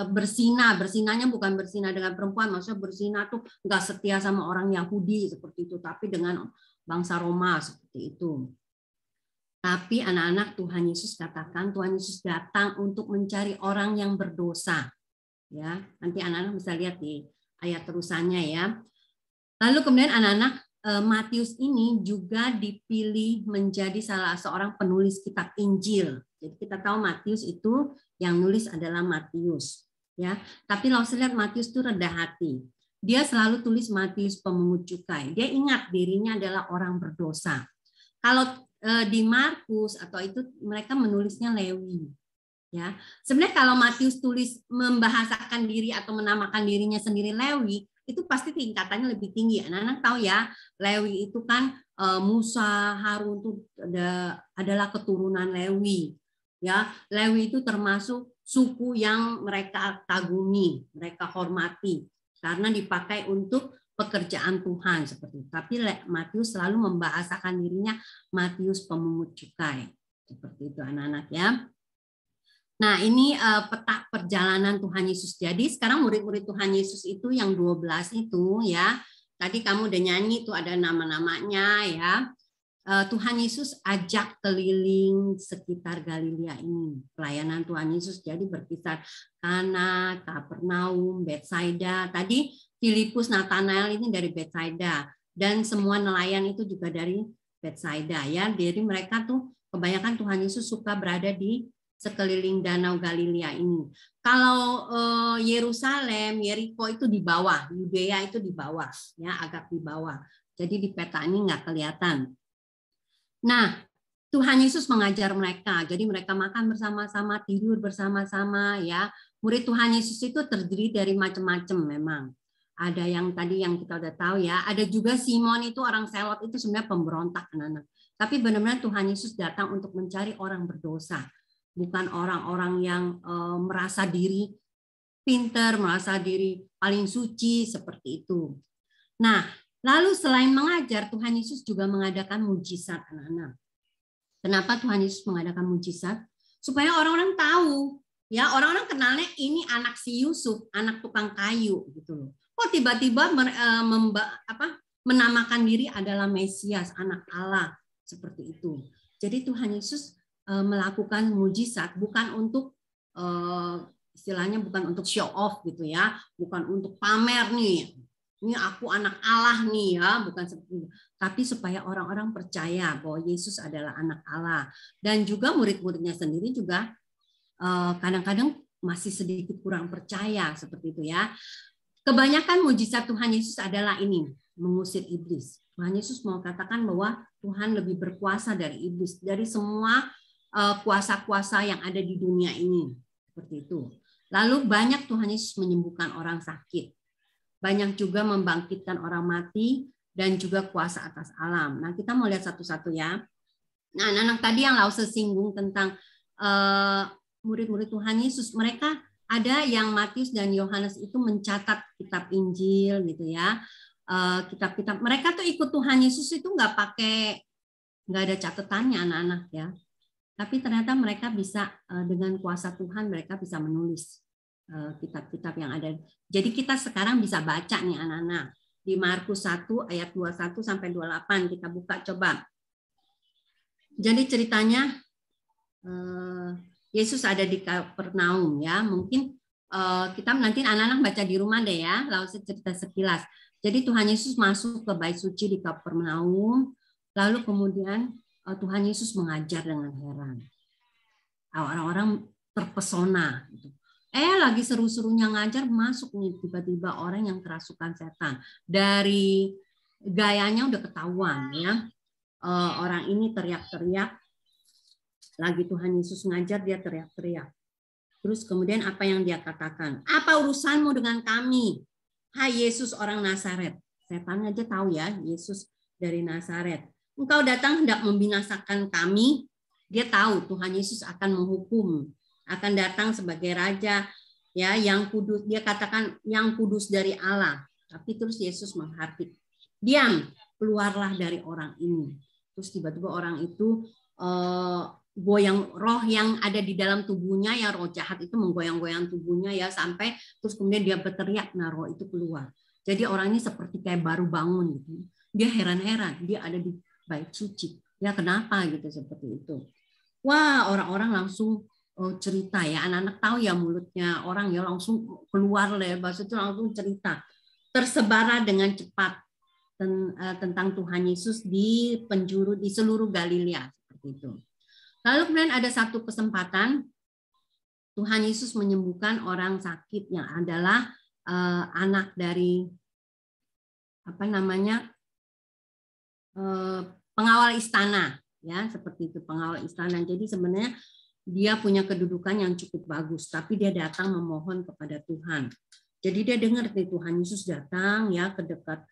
bersinanya bukan bersina dengan perempuan, maksudnya bersina tuh nggak setia sama orang Yahudi seperti itu, tapi dengan bangsa Roma seperti itu. Tapi anak-anak, Tuhan Yesus katakan, Tuhan Yesus datang untuk mencari orang yang berdosa. Ya, nanti anak-anak bisa lihat di ayat terusannya ya. Lalu kemudian anak-anak, Matius ini juga dipilih menjadi salah seorang penulis kitab Injil. Jadi kita tahu Matius itu yang nulis adalah Matius. Ya, tapi kalau saya lihat Matius itu rendah hati. Dia selalu tulis Matius pemungut cukai. Dia ingat dirinya adalah orang berdosa. Kalau di Markus atau itu mereka menulisnya Lewi. Ya, sebenarnya kalau Matius tulis membahasakan diri atau menamakan dirinya sendiri Lewi, itu pasti tingkatannya lebih tinggi. Anak-anak tahu ya, Lewi itu kan Musa, Harun itu adalah keturunan Lewi. Ya, Lewi itu termasuk suku yang mereka kagumi, mereka hormati karena dipakai untuk pekerjaan Tuhan seperti itu. Tapi Matius selalu membahasakan dirinya Matius pemungut cukai. Seperti itu anak-anak ya. Nah, ini peta perjalanan Tuhan Yesus. Jadi sekarang murid-murid Tuhan Yesus itu yang 12 itu ya. Tadi kamu udah nyanyi itu ada nama-namanya ya. Tuhan Yesus ajak keliling sekitar Galilea ini. Pelayanan Tuhan Yesus jadi berkisar Kana, Kapernaum, Betsaida. Tadi Filipus, Nathanael ini dari Betsaida dan semua nelayan itu juga dari Betsaida ya. Jadi mereka tuh kebanyakan Tuhan Yesus suka berada di sekeliling danau Galilea ini. Kalau Yerusalem, Yeriko itu di bawah, Yudea itu di bawah, ya agak di bawah. Jadi di peta ini nggak kelihatan. Nah, Tuhan Yesus mengajar mereka. Jadi mereka makan bersama-sama, tidur bersama-sama, ya. Murid Tuhan Yesus itu terdiri dari macam-macam memang. Ada yang tadi yang kita udah tahu ya. Ada juga Simon itu orang Selot itu sebenarnya pemberontak anak-anak. Tapi benar-benar Tuhan Yesus datang untuk mencari orang berdosa. Bukan orang-orang yang merasa diri pintar, merasa diri paling suci seperti itu. Nah, lalu selain mengajar, Tuhan Yesus juga mengadakan mujizat anak-anak. Kenapa Tuhan Yesus mengadakan mujizat? Supaya orang-orang tahu, ya orang-orang kenalnya ini anak si Yusuf, anak tukang kayu gitu loh. Kok tiba-tiba menamakan diri adalah Mesias, anak Allah seperti itu. Jadi Tuhan Yesus melakukan mujizat bukan untuk istilahnya bukan untuk show off gitu ya, bukan untuk pamer nih. Ini aku anak Allah nih ya, bukan seperti itu. Tapi supaya orang-orang percaya bahwa Yesus adalah anak Allah. Dan juga murid-muridnya sendiri juga kadang-kadang masih sedikit kurang percaya seperti itu ya. Kebanyakan mujizat Tuhan Yesus adalah ini, mengusir iblis. Tuhan Yesus mau katakan bahwa Tuhan lebih berkuasa dari iblis, dari semua kuasa-kuasa yang ada di dunia ini. Seperti itu. Lalu banyak Tuhan Yesus menyembuhkan orang sakit. Banyak juga membangkitkan orang mati dan juga kuasa atas alam. Nah, kita mau lihat satu-satu ya. Nah, anak-anak tadi yang Lause singgung tentang murid-murid Tuhan Yesus, mereka ada yang Matius dan Yohanes itu mencatat kitab Injil gitu ya, kitab-kitab. Mereka tuh ikut Tuhan Yesus itu nggak ada catatannya anak-anak ya. Tapi ternyata mereka bisa dengan kuasa Tuhan mereka bisa menulis kitab-kitab yang ada. Jadi kita sekarang bisa baca nih anak-anak di Markus 1 ayat 21 sampai 28 kita buka coba. Jadi ceritanya Yesus ada di Kapernaum ya. Mungkin kita nanti anak-anak baca di rumah deh ya, lalu cerita sekilas. Jadi Tuhan Yesus masuk ke bait suci di Kapernaum, lalu kemudian Tuhan Yesus mengajar dengan heran. Orang-orang terpesona. Lagi seru-serunya ngajar, masuk nih tiba-tiba orang yang kerasukan setan. Dari gayanya udah ketahuan ya. Orang ini teriak-teriak. Lagi Tuhan Yesus ngajar, dia teriak-teriak. Terus kemudian apa yang dia katakan? Apa urusanmu dengan kami? Hai Yesus orang Nazaret. Setan aja tahu ya, Yesus dari Nazaret. Engkau datang hendak membinasakan kami. Dia tahu Tuhan Yesus akan menghukum, akan datang sebagai raja ya yang kudus. Dia katakan yang kudus dari Allah. Tapi terus Yesus menghardik. Diam, keluarlah dari orang ini. Terus tiba-tiba orang itu goyang, roh yang ada di dalam tubuhnya, yang roh jahat itu menggoyang-goyang tubuhnya ya sampai terus kemudian dia berteriak, nah roh itu keluar. Jadi orang ini seperti kayak baru bangun gitu. Dia heran-heran, dia ada di bait suci. Ya kenapa gitu seperti itu. Wah, orang-orang langsung cerita ya, anak-anak tahu ya mulutnya orang ya langsung keluar lebar itu langsung cerita. Tersebar dengan cepat tentang Tuhan Yesus di penjuru di seluruh Galilea seperti itu. Lalu kemudian ada satu kesempatan Tuhan Yesus menyembuhkan orang sakit yang adalah anak dari pengawal istana ya seperti itu pengawal istana. Jadi sebenarnya dia punya kedudukan yang cukup bagus, tapi dia datang memohon kepada Tuhan. Jadi dia dengar nih Tuhan Yesus datang ya ke dekat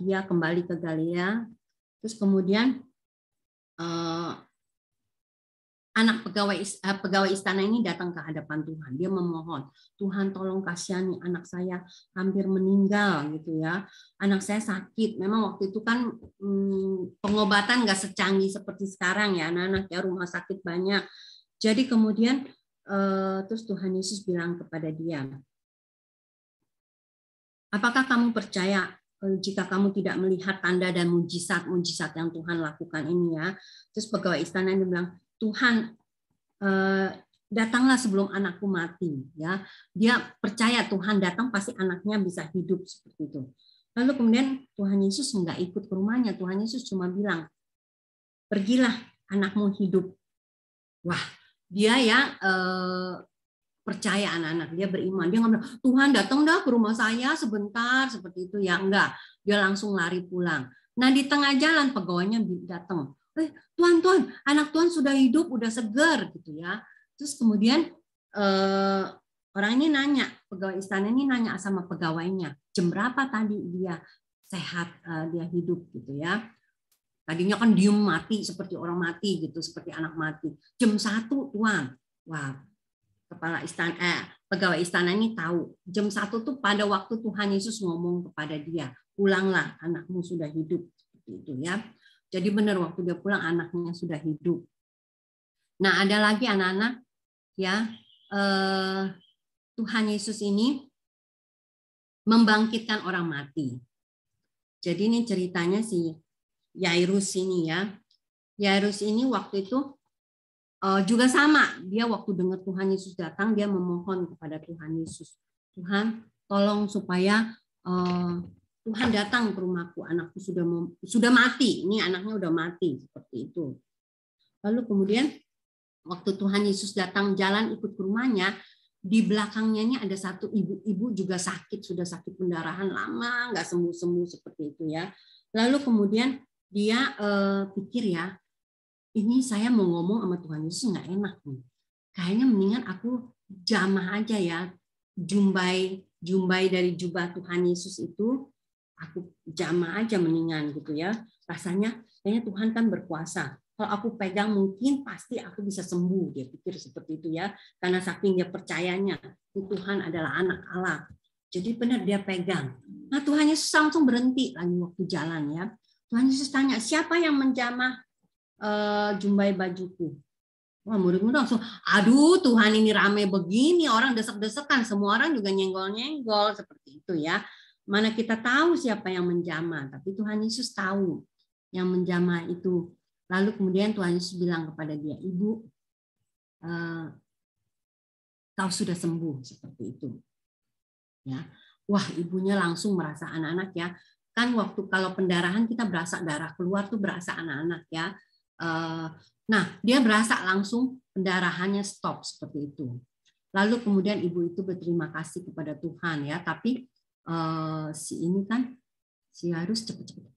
dia kembali ke Galilea. Terus kemudian anak pegawai istana ini datang ke hadapan Tuhan. Dia memohon, Tuhan tolong kasihani anak saya hampir meninggal gitu ya. Anak saya sakit. Memang waktu itu kan pengobatan nggak secanggih seperti sekarang ya. Anak-anak ya rumah sakit banyak. Jadi kemudian terus Tuhan Yesus bilang kepada dia, apakah kamu percaya jika kamu tidak melihat tanda dan mujizat yang Tuhan lakukan ini ya? Terus pegawai istana dia bilang, Tuhan datanglah sebelum anakku mati ya. Dia percaya Tuhan datang pasti anaknya bisa hidup seperti itu. Lalu kemudian Tuhan Yesus nggak ikut ke rumahnya. Tuhan Yesus cuma bilang, pergilah anakmu hidup. Wah, dia ya percaya anak-anak, dia beriman. Dia nggak bilang, Tuhan datang dah ke rumah saya sebentar seperti itu ya. Enggak, dia langsung lari pulang. Nah di tengah jalan pegawainya datang. Tuhan, anak Tuhan sudah hidup, udah segar gitu ya. Terus kemudian orang ini nanya, pegawai istana ini nanya sama pegawainya, jam berapa tadi dia sehat, dia hidup gitu ya. Tadinya kan diem mati seperti orang mati gitu, seperti anak mati. Jam 1 Tuhan. Wah, pegawai istana ini tahu. Jam 1 tuh pada waktu Tuhan Yesus ngomong kepada dia, pulanglah, anakmu sudah hidup seperti itu ya. Jadi benar waktu dia pulang anaknya sudah hidup. Nah ada lagi anak-anak ya Tuhan Yesus ini membangkitkan orang mati. Jadi ini ceritanya si Yairus ini ya. Yairus ini waktu itu juga sama. Dia waktu dengar Tuhan Yesus datang dia memohon kepada Tuhan Yesus. Tuhan tolong supaya Tuhan datang ke rumahku, anakku sudah mati. Ini anaknya udah mati seperti itu. Lalu kemudian waktu Tuhan Yesus datang jalan ikut ke rumahnya, di belakangnya ini ada satu ibu-ibu juga sakit, sudah sakit pendarahan lama, nggak sembuh-sembuh seperti itu ya. Lalu kemudian dia pikir ya, ini saya mau ngomong sama Tuhan Yesus nggak enak nih. Kayaknya mendingan aku jamah aja ya, jumbai dari jubah Tuhan Yesus itu, aku jamah aja mendingan gitu ya. Rasanya kayaknya Tuhan kan berkuasa. Kalau aku pegang mungkin pasti aku bisa sembuh. Dia pikir seperti itu ya. Karena saking dia percayanya Tuhan adalah anak Allah. Jadi benar dia pegang. Nah Tuhan Yesus langsung berhenti lagi waktu jalan ya. Tuhan Yesus tanya, siapa yang menjamah jumbai bajuku? Wah murid-murid langsung, aduh Tuhan ini rame begini, orang desek-desekan, semua orang juga nyenggol-nyenggol seperti itu ya. Mana kita tahu siapa yang menjamah, tapi Tuhan Yesus tahu yang menjamah itu. Lalu kemudian Tuhan Yesus bilang kepada dia, Ibu, kau sudah sembuh seperti itu. Ya, wah ibunya langsung merasa anak-anak ya. Kan waktu kalau pendarahan kita berasa darah keluar tuh berasa anak-anak ya. Nah dia berasa langsung pendarahannya stop seperti itu. Lalu kemudian ibu itu berterima kasih kepada Tuhan ya. Tapi si ini kan si harus cepet-cepet.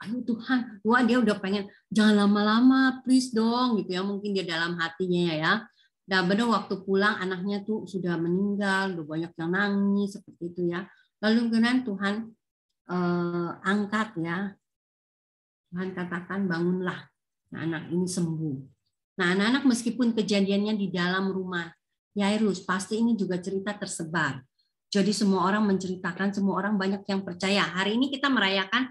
Ayo Tuhan, wah dia udah pengen jangan lama-lama, please dong gitu ya. Mungkin dia dalam hatinya ya. Dan benar waktu pulang anaknya tuh sudah meninggal, udah banyak yang nangis seperti itu ya. Lalu kemudian Tuhan angkat ya. Tuhan katakan bangunlah. Nah, anak ini sembuh. Nah, anak-anak meskipun kejadiannya di dalam rumah Yairus, pasti ini juga cerita tersebar. Jadi semua orang menceritakan, semua orang banyak yang percaya. Hari ini kita merayakan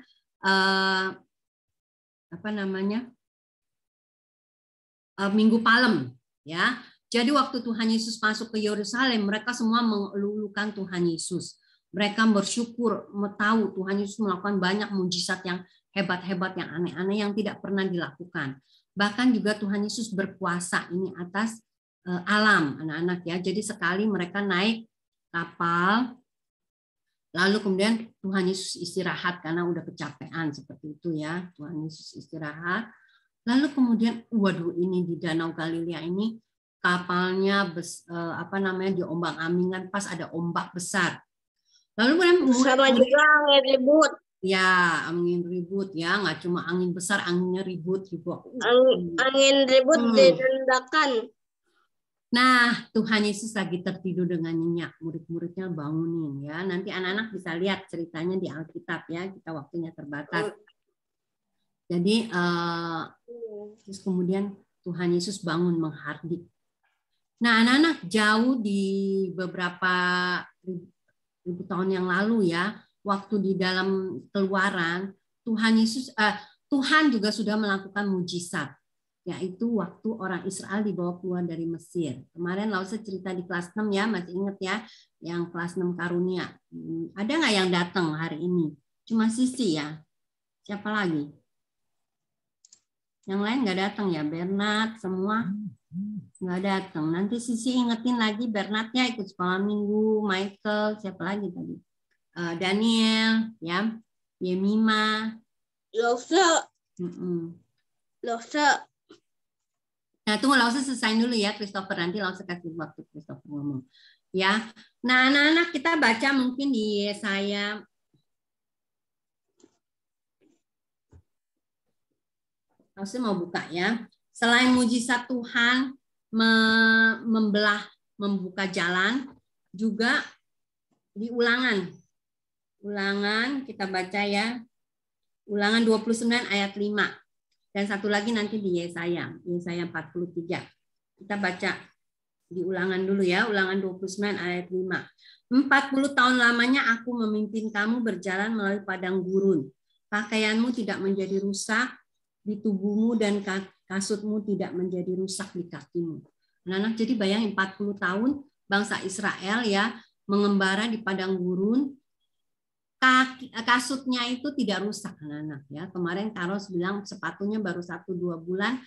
Minggu Palem ya. Jadi waktu Tuhan Yesus masuk ke Yerusalem, mereka semua mengelulukan Tuhan Yesus. Mereka bersyukur, tahu Tuhan Yesus melakukan banyak mujizat yang hebat-hebat, yang aneh-aneh yang tidak pernah dilakukan. Bahkan juga Tuhan Yesus berkuasa ini atas alam, anak-anak ya. Jadi sekali mereka naik kapal, lalu kemudian Tuhan Yesus istirahat karena udah kecapean seperti itu ya. Tuhan Yesus istirahat. Lalu kemudian, waduh ini di Danau Galilea ini kapalnya diombang-ambingkan pas ada ombak besar. Lalu kemudian sama juga angin ribut. Ya, angin ribut ya, nggak cuma angin besar, anginnya ribut. Angin ribut direndahkan. Nah, Tuhan Yesus lagi tertidur dengan nyenyak, murid-muridnya bangunin ya. Nanti anak-anak bisa lihat ceritanya di Alkitab ya, kita waktunya terbatas. Jadi terus kemudian Tuhan Yesus bangun menghardik. Nah, anak-anak jauh di beberapa ribu tahun yang lalu ya, waktu di dalam Keluaran, Tuhan juga sudah melakukan mujizat, yaitu waktu orang Israel dibawa keluar dari Mesir. Kemarin Lause cerita di kelas 6 ya, masih ingat ya, yang kelas 6 karunia. Ada nggak yang datang hari ini? Cuma Sisi ya. Siapa lagi? Yang lain nggak datang ya, Bernard semua nggak datang. Nanti Sisi ingetin lagi Bernardnya ikut sekolah minggu, Michael, siapa lagi tadi? Daniel, ya, Yemima, Lause. Nah, tunggu Lause selesai dulu ya, Christopher. Nanti Lause kasih waktu Christopher ngomong. Ya, nah anak-anak kita baca mungkin di Yesaya. Lause mau buka ya. Selain mujizat Tuhan membuka jalan, juga di Ulangan kita baca ya. Ulangan 29 ayat 5. Dan satu lagi nanti di Yesaya 43. Kita baca di Ulangan dulu ya, Ulangan 29 ayat 5. 40 tahun lamanya aku memimpin kamu berjalan melalui padang gurun. Pakaianmu tidak menjadi rusak di tubuhmu dan kasutmu tidak menjadi rusak di kakimu. Anak-anak jadi bayangin 40 tahun bangsa Israel ya mengembara di padang gurun, kasutnya itu tidak rusak anak-anak ya. Kemarin Karos bilang sepatunya baru 1-2 bulan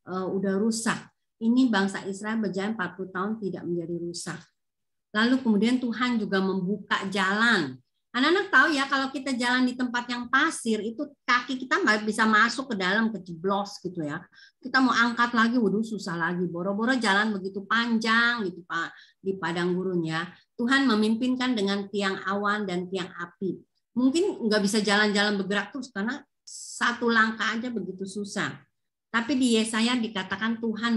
udah rusak. Ini bangsa Israel berjalan 40 tahun tidak menjadi rusak. Lalu kemudian Tuhan juga membuka jalan Anak-anak tahu ya kalau kita jalan di tempat yang pasir itu kaki kita nggak bisa masuk ke dalam, kejeblos gitu ya. Kita mau angkat lagi, waduh susah lagi. Boro-boro jalan begitu panjang gitu Pak di padang gurun ya. Tuhan memimpinkan dengan tiang awan dan tiang api. Mungkin nggak bisa jalan-jalan bergerak terus karena satu langkah aja begitu susah. Tapi di Yesaya dikatakan Tuhan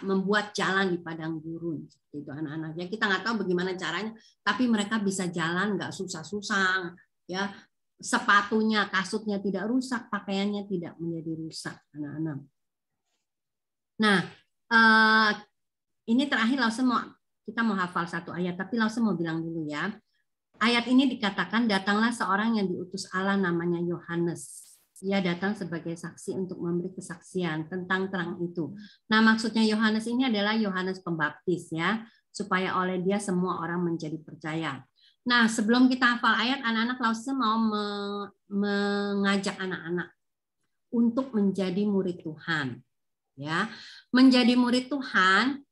membuat jalan di padang gurun. Itu anak-anaknya. Kita nggak tahu bagaimana caranya, tapi mereka bisa jalan nggak susah-susah. Ya, sepatunya, kasutnya tidak rusak, pakaiannya tidak menjadi rusak, anak-anak. Nah, ini terakhir kita mau hafal satu ayat, tapi Lause mau bilang dulu ya. Ayat ini dikatakan datanglah seorang yang diutus Allah namanya Yohanes. Ia datang sebagai saksi untuk memberi kesaksian tentang terang itu. Nah, maksudnya Yohanes ini adalah Yohanes Pembaptis ya, supaya oleh dia semua orang menjadi percaya. Nah, sebelum kita hafal ayat, anak-anak Lause mau mengajak anak-anak untuk menjadi murid Tuhan. Ya, menjadi murid Tuhan,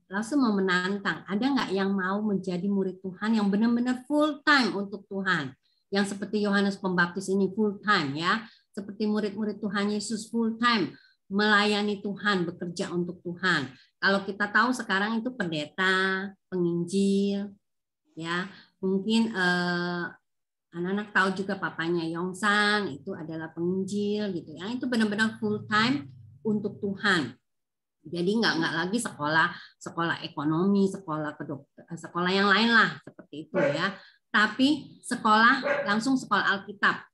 Lause mau menantang. Ada nggak yang mau menjadi murid Tuhan yang benar-benar full time untuk Tuhan? Yang seperti Yohanes Pembaptis ini full time ya, seperti murid-murid Tuhan Yesus full time melayani Tuhan, bekerja untuk Tuhan. Kalau kita tahu sekarang itu pendeta, penginjil, ya mungkin anak-anak tahu juga papanya Yongsan itu adalah penginjil gitu ya, itu benar-benar full time untuk Tuhan. Jadi nggak lagi sekolah ekonomi, sekolah yang lain lah seperti itu ya. Tapi langsung sekolah Alkitab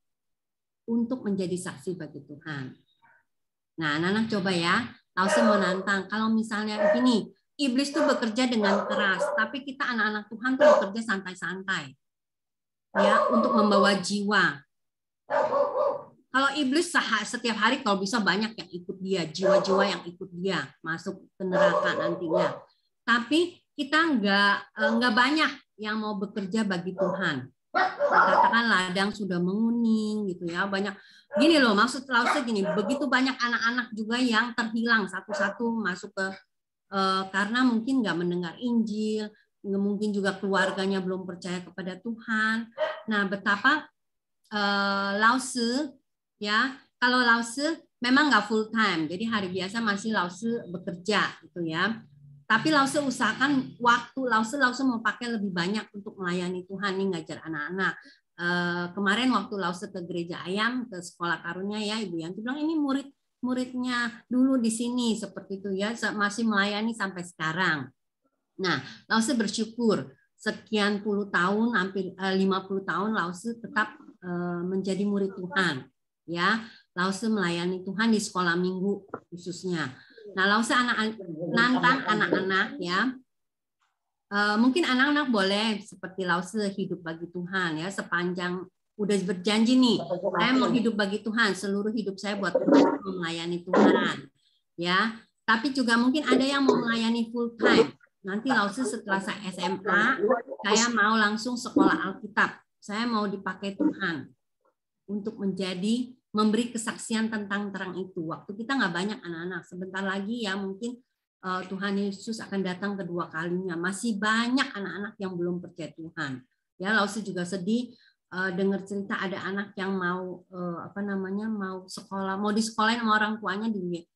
untuk menjadi saksi bagi Tuhan. Nah, anak-anak coba ya, Lause mau nantang. Kalau misalnya begini, iblis tuh bekerja dengan keras, tapi kita anak-anak Tuhan tuh bekerja santai-santai, ya, untuk membawa jiwa. Kalau iblis setiap hari kalau bisa banyak yang ikut dia, jiwa-jiwa yang ikut dia masuk ke neraka nantinya. Tapi kita nggak banyak yang mau bekerja bagi Tuhan. Katakan ladang sudah menguning gitu ya, banyak gini loh, maksud Lause gini, begitu banyak anak-anak juga yang terhilang satu-satu masuk ke karena mungkin nggak mendengar Injil, mungkin juga keluarganya belum percaya kepada Tuhan. Nah, betapa Lause ya, kalau Lause memang nggak full time, jadi hari biasa masih Lause bekerja gitu ya. Tapi Lause usahakan waktu Lause mau pakai lebih banyak untuk melayani Tuhan nih, ngajar anak-anak. Kemarin waktu Lause ke Gereja Ayam, ke Sekolah Karunia ya, Ibu Yanti bilang ini muridnya dulu di sini seperti itu ya, masih melayani sampai sekarang. Nah, Lause bersyukur sekian puluh tahun, hampir 50 tahun Lause tetap menjadi murid Tuhan. Ya, Lause melayani Tuhan di sekolah minggu khususnya. Nah, Lause nantang anak-anak ya. Mungkin anak-anak boleh seperti Lause hidup bagi Tuhan ya, sepanjang udah berjanji nih, saya mau hidup bagi Tuhan, seluruh hidup saya buat Tuhan, melayani Tuhan. Ya, tapi juga mungkin ada yang mau melayani full time. Nanti Lause setelah saya SMA, saya mau langsung sekolah Alkitab. Saya mau dipakai Tuhan untuk memberi kesaksian tentang terang itu. Waktu kita nggak banyak anak-anak. Sebentar lagi ya mungkin Tuhan Yesus akan datang kedua kalinya. Masih banyak anak-anak yang belum percaya Tuhan. Ya, Lause juga sedih dengar cerita ada anak yang mau mau sekolah, mau disekolahin sama orang tuanya di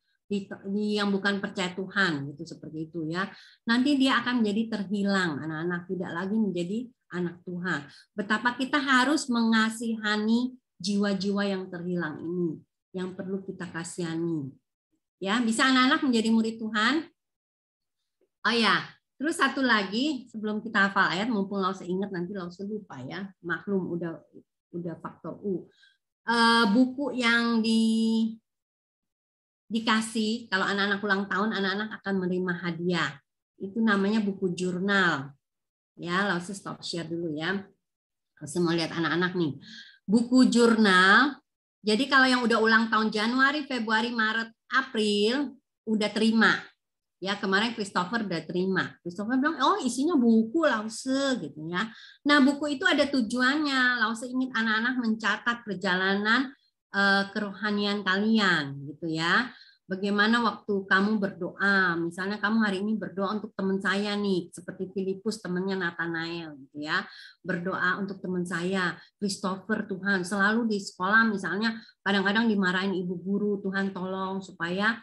yang bukan percaya Tuhan gitu, seperti itu ya. Nanti dia akan menjadi terhilang, anak-anak tidak lagi menjadi anak Tuhan. Betapa kita harus mengasihani jiwa-jiwa yang terhilang ini, yang perlu kita kasihani. Ya, bisa anak-anak menjadi murid Tuhan. Oh ya, terus satu lagi sebelum kita hafal ayat, mumpung Lause ingat nanti Lause lupa ya. Maklum udah faktor U. Buku yang dikasih kalau anak-anak ulang tahun, anak-anak akan menerima hadiah. Itu namanya buku jurnal. Ya, Lause stop share dulu ya. Lause mau lihat anak-anak nih. Buku jurnal. Jadi kalau yang udah ulang tahun Januari, Februari, Maret, April udah terima. Ya, kemarin Christopher udah terima. Christopher bilang, "Oh, isinya buku Lause," gitu ya. Nah, buku itu ada tujuannya. Lause ingin anak-anak mencatat perjalanan kerohanian kalian gitu ya. Bagaimana waktu kamu berdoa, misalnya kamu hari ini berdoa untuk teman saya nih, seperti Filipus temannya Nathanael gitu ya. Berdoa untuk teman saya, Christopher, Tuhan selalu di sekolah misalnya kadang-kadang dimarahin ibu guru, Tuhan tolong supaya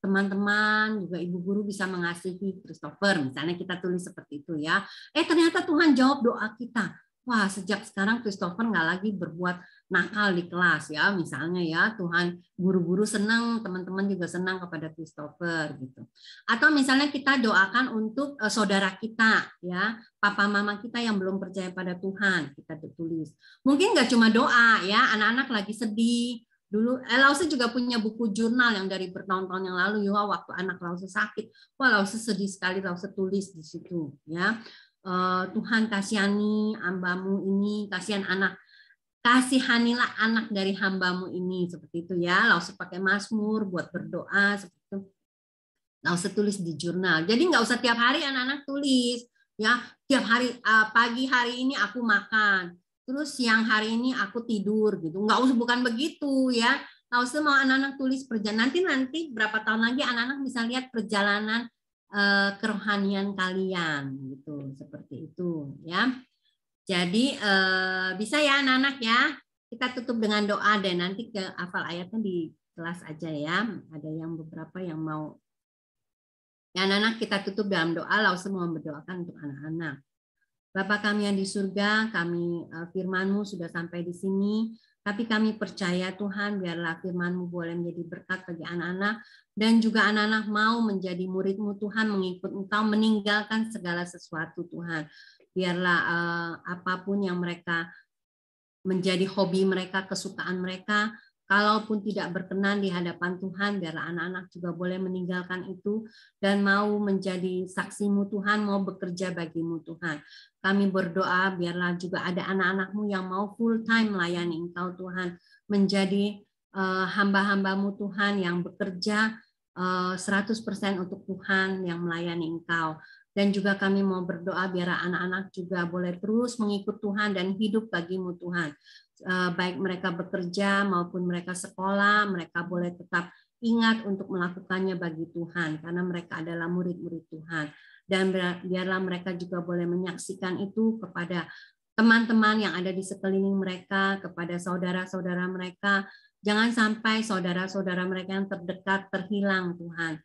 teman-teman juga ibu guru bisa mengasihi Christopher, misalnya kita tulis seperti itu ya. Ternyata Tuhan jawab doa kita. Wah, sejak sekarang Christopher nggak lagi berbuat nakal di kelas ya, misalnya ya. Tuhan, guru-guru senang, teman-teman juga senang kepada Christopher gitu. Atau misalnya kita doakan untuk saudara kita ya, papa mama kita yang belum percaya pada Tuhan, kita tulis. Mungkin nggak cuma doa ya, anak-anak lagi sedih. Dulu Lause juga punya buku jurnal yang dari bertahun-tahun yang lalu ya, waktu anak Lause sakit. Wah, Lause sedih sekali, Lause tulis di situ ya. Tuhan kasihani hambamu ini, kasihanilah anak dari hambamu ini, seperti itu ya. Lause pakai Mazmur buat berdoa seperti itu. Lause tulis di jurnal. Jadi nggak usah tiap hari anak-anak tulis ya. Tiap hari pagi hari ini aku makan, terus siang hari ini aku tidur gitu. Nggak usah, bukan begitu ya. Lause mau anak-anak tulis perjalanan, nanti berapa tahun lagi anak-anak bisa lihat perjalanan kerohanian kalian gitu, seperti itu ya. Jadi bisa ya anak-anak ya. Kita tutup dengan doa dan nanti ke hafal ayatnya di kelas aja ya. Ada yang beberapa yang mau. Ya anak-anak, kita tutup dalam doa. Lause mau berdoakan untuk anak-anak. Bapa kami yang di surga, kami firman-Mu sudah sampai di sini. Tapi kami percaya Tuhan, biarlah firman-Mu boleh menjadi berkat bagi anak-anak. Dan juga anak-anak mau menjadi murid-Mu Tuhan, mengikut Engkau, meninggalkan segala sesuatu Tuhan. Biarlah apapun yang mereka menjadi hobi mereka, kesukaan mereka, kalaupun tidak berkenan di hadapan Tuhan, biarlah anak-anak juga boleh meninggalkan itu dan mau menjadi saksi-Mu Tuhan, mau bekerja bagi-Mu Tuhan. Kami berdoa biarlah juga ada anak-anak-Mu yang mau full time melayani Engkau Tuhan, menjadi hamba-hamba-Mu Tuhan yang bekerja 100% untuk Tuhan, yang melayani Engkau. Dan juga kami mau berdoa biar anak-anak juga boleh terus mengikut Tuhan dan hidup bagi-Mu Tuhan. Baik mereka bekerja maupun mereka sekolah, mereka boleh tetap ingat untuk melakukannya bagi Tuhan, karena mereka adalah murid-murid Tuhan. Dan biarlah mereka juga boleh menyaksikan itu kepada teman-teman yang ada di sekeliling mereka, kepada saudara-saudara mereka. Jangan sampai saudara-saudara mereka yang terdekat terhilang Tuhan.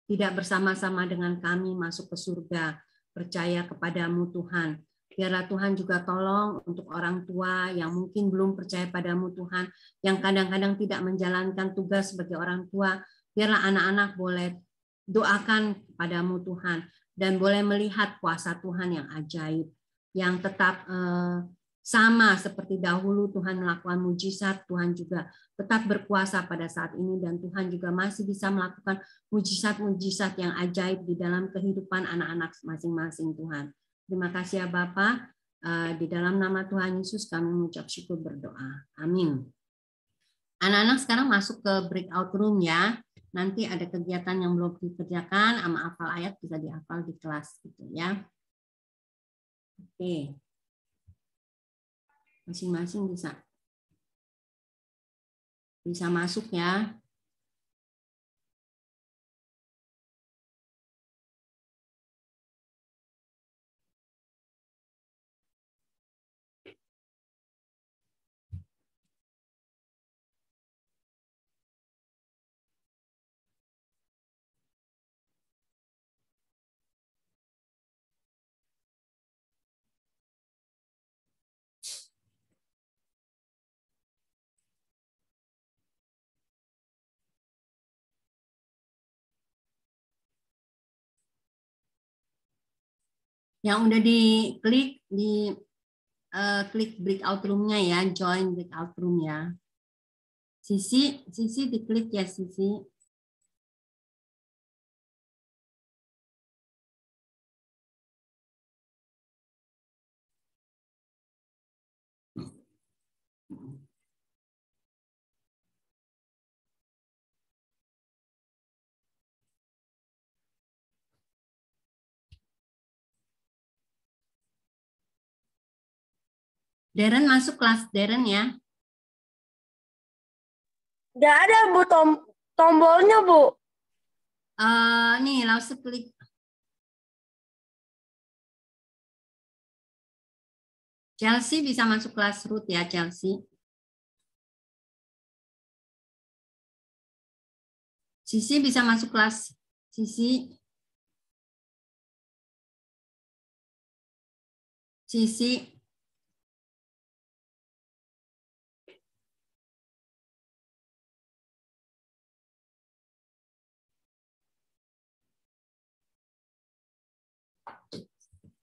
Tidak bersama-sama dengan kami masuk ke surga, percaya kepadamu Tuhan. Biarlah Tuhan juga tolong untuk orang tua yang mungkin belum percaya padamu Tuhan, yang kadang-kadang tidak menjalankan tugas sebagai orang tua. Biarlah anak-anak boleh doakan padamu Tuhan, dan boleh melihat kuasa Tuhan yang ajaib, yang tetap sama seperti dahulu Tuhan melakukan mujizat, Tuhan juga tetap berkuasa pada saat ini, dan Tuhan juga masih bisa melakukan mujizat-mujizat yang ajaib di dalam kehidupan anak-anak masing-masing Tuhan. Terima kasih ya Bapa. Di dalam nama Tuhan Yesus kami mengucap syukur berdoa. Amin. Anak-anak sekarang masuk ke breakout room ya. Nanti ada kegiatan yang belum dikerjakan, sama hafal ayat bisa dihafal di kelas gitu ya. Oke. Masing-masing bisa masuk ya. Yang udah diklik klik breakout room-nya ya, join breakout room ya. Sisi diklik ya Sisi. Darren masuk kelas Darren ya. Nggak ada Bu tombolnya Bu. Nih langsung klik. Chelsea bisa masuk kelas root ya, Chelsea. Sisi bisa masuk kelas. Sisi.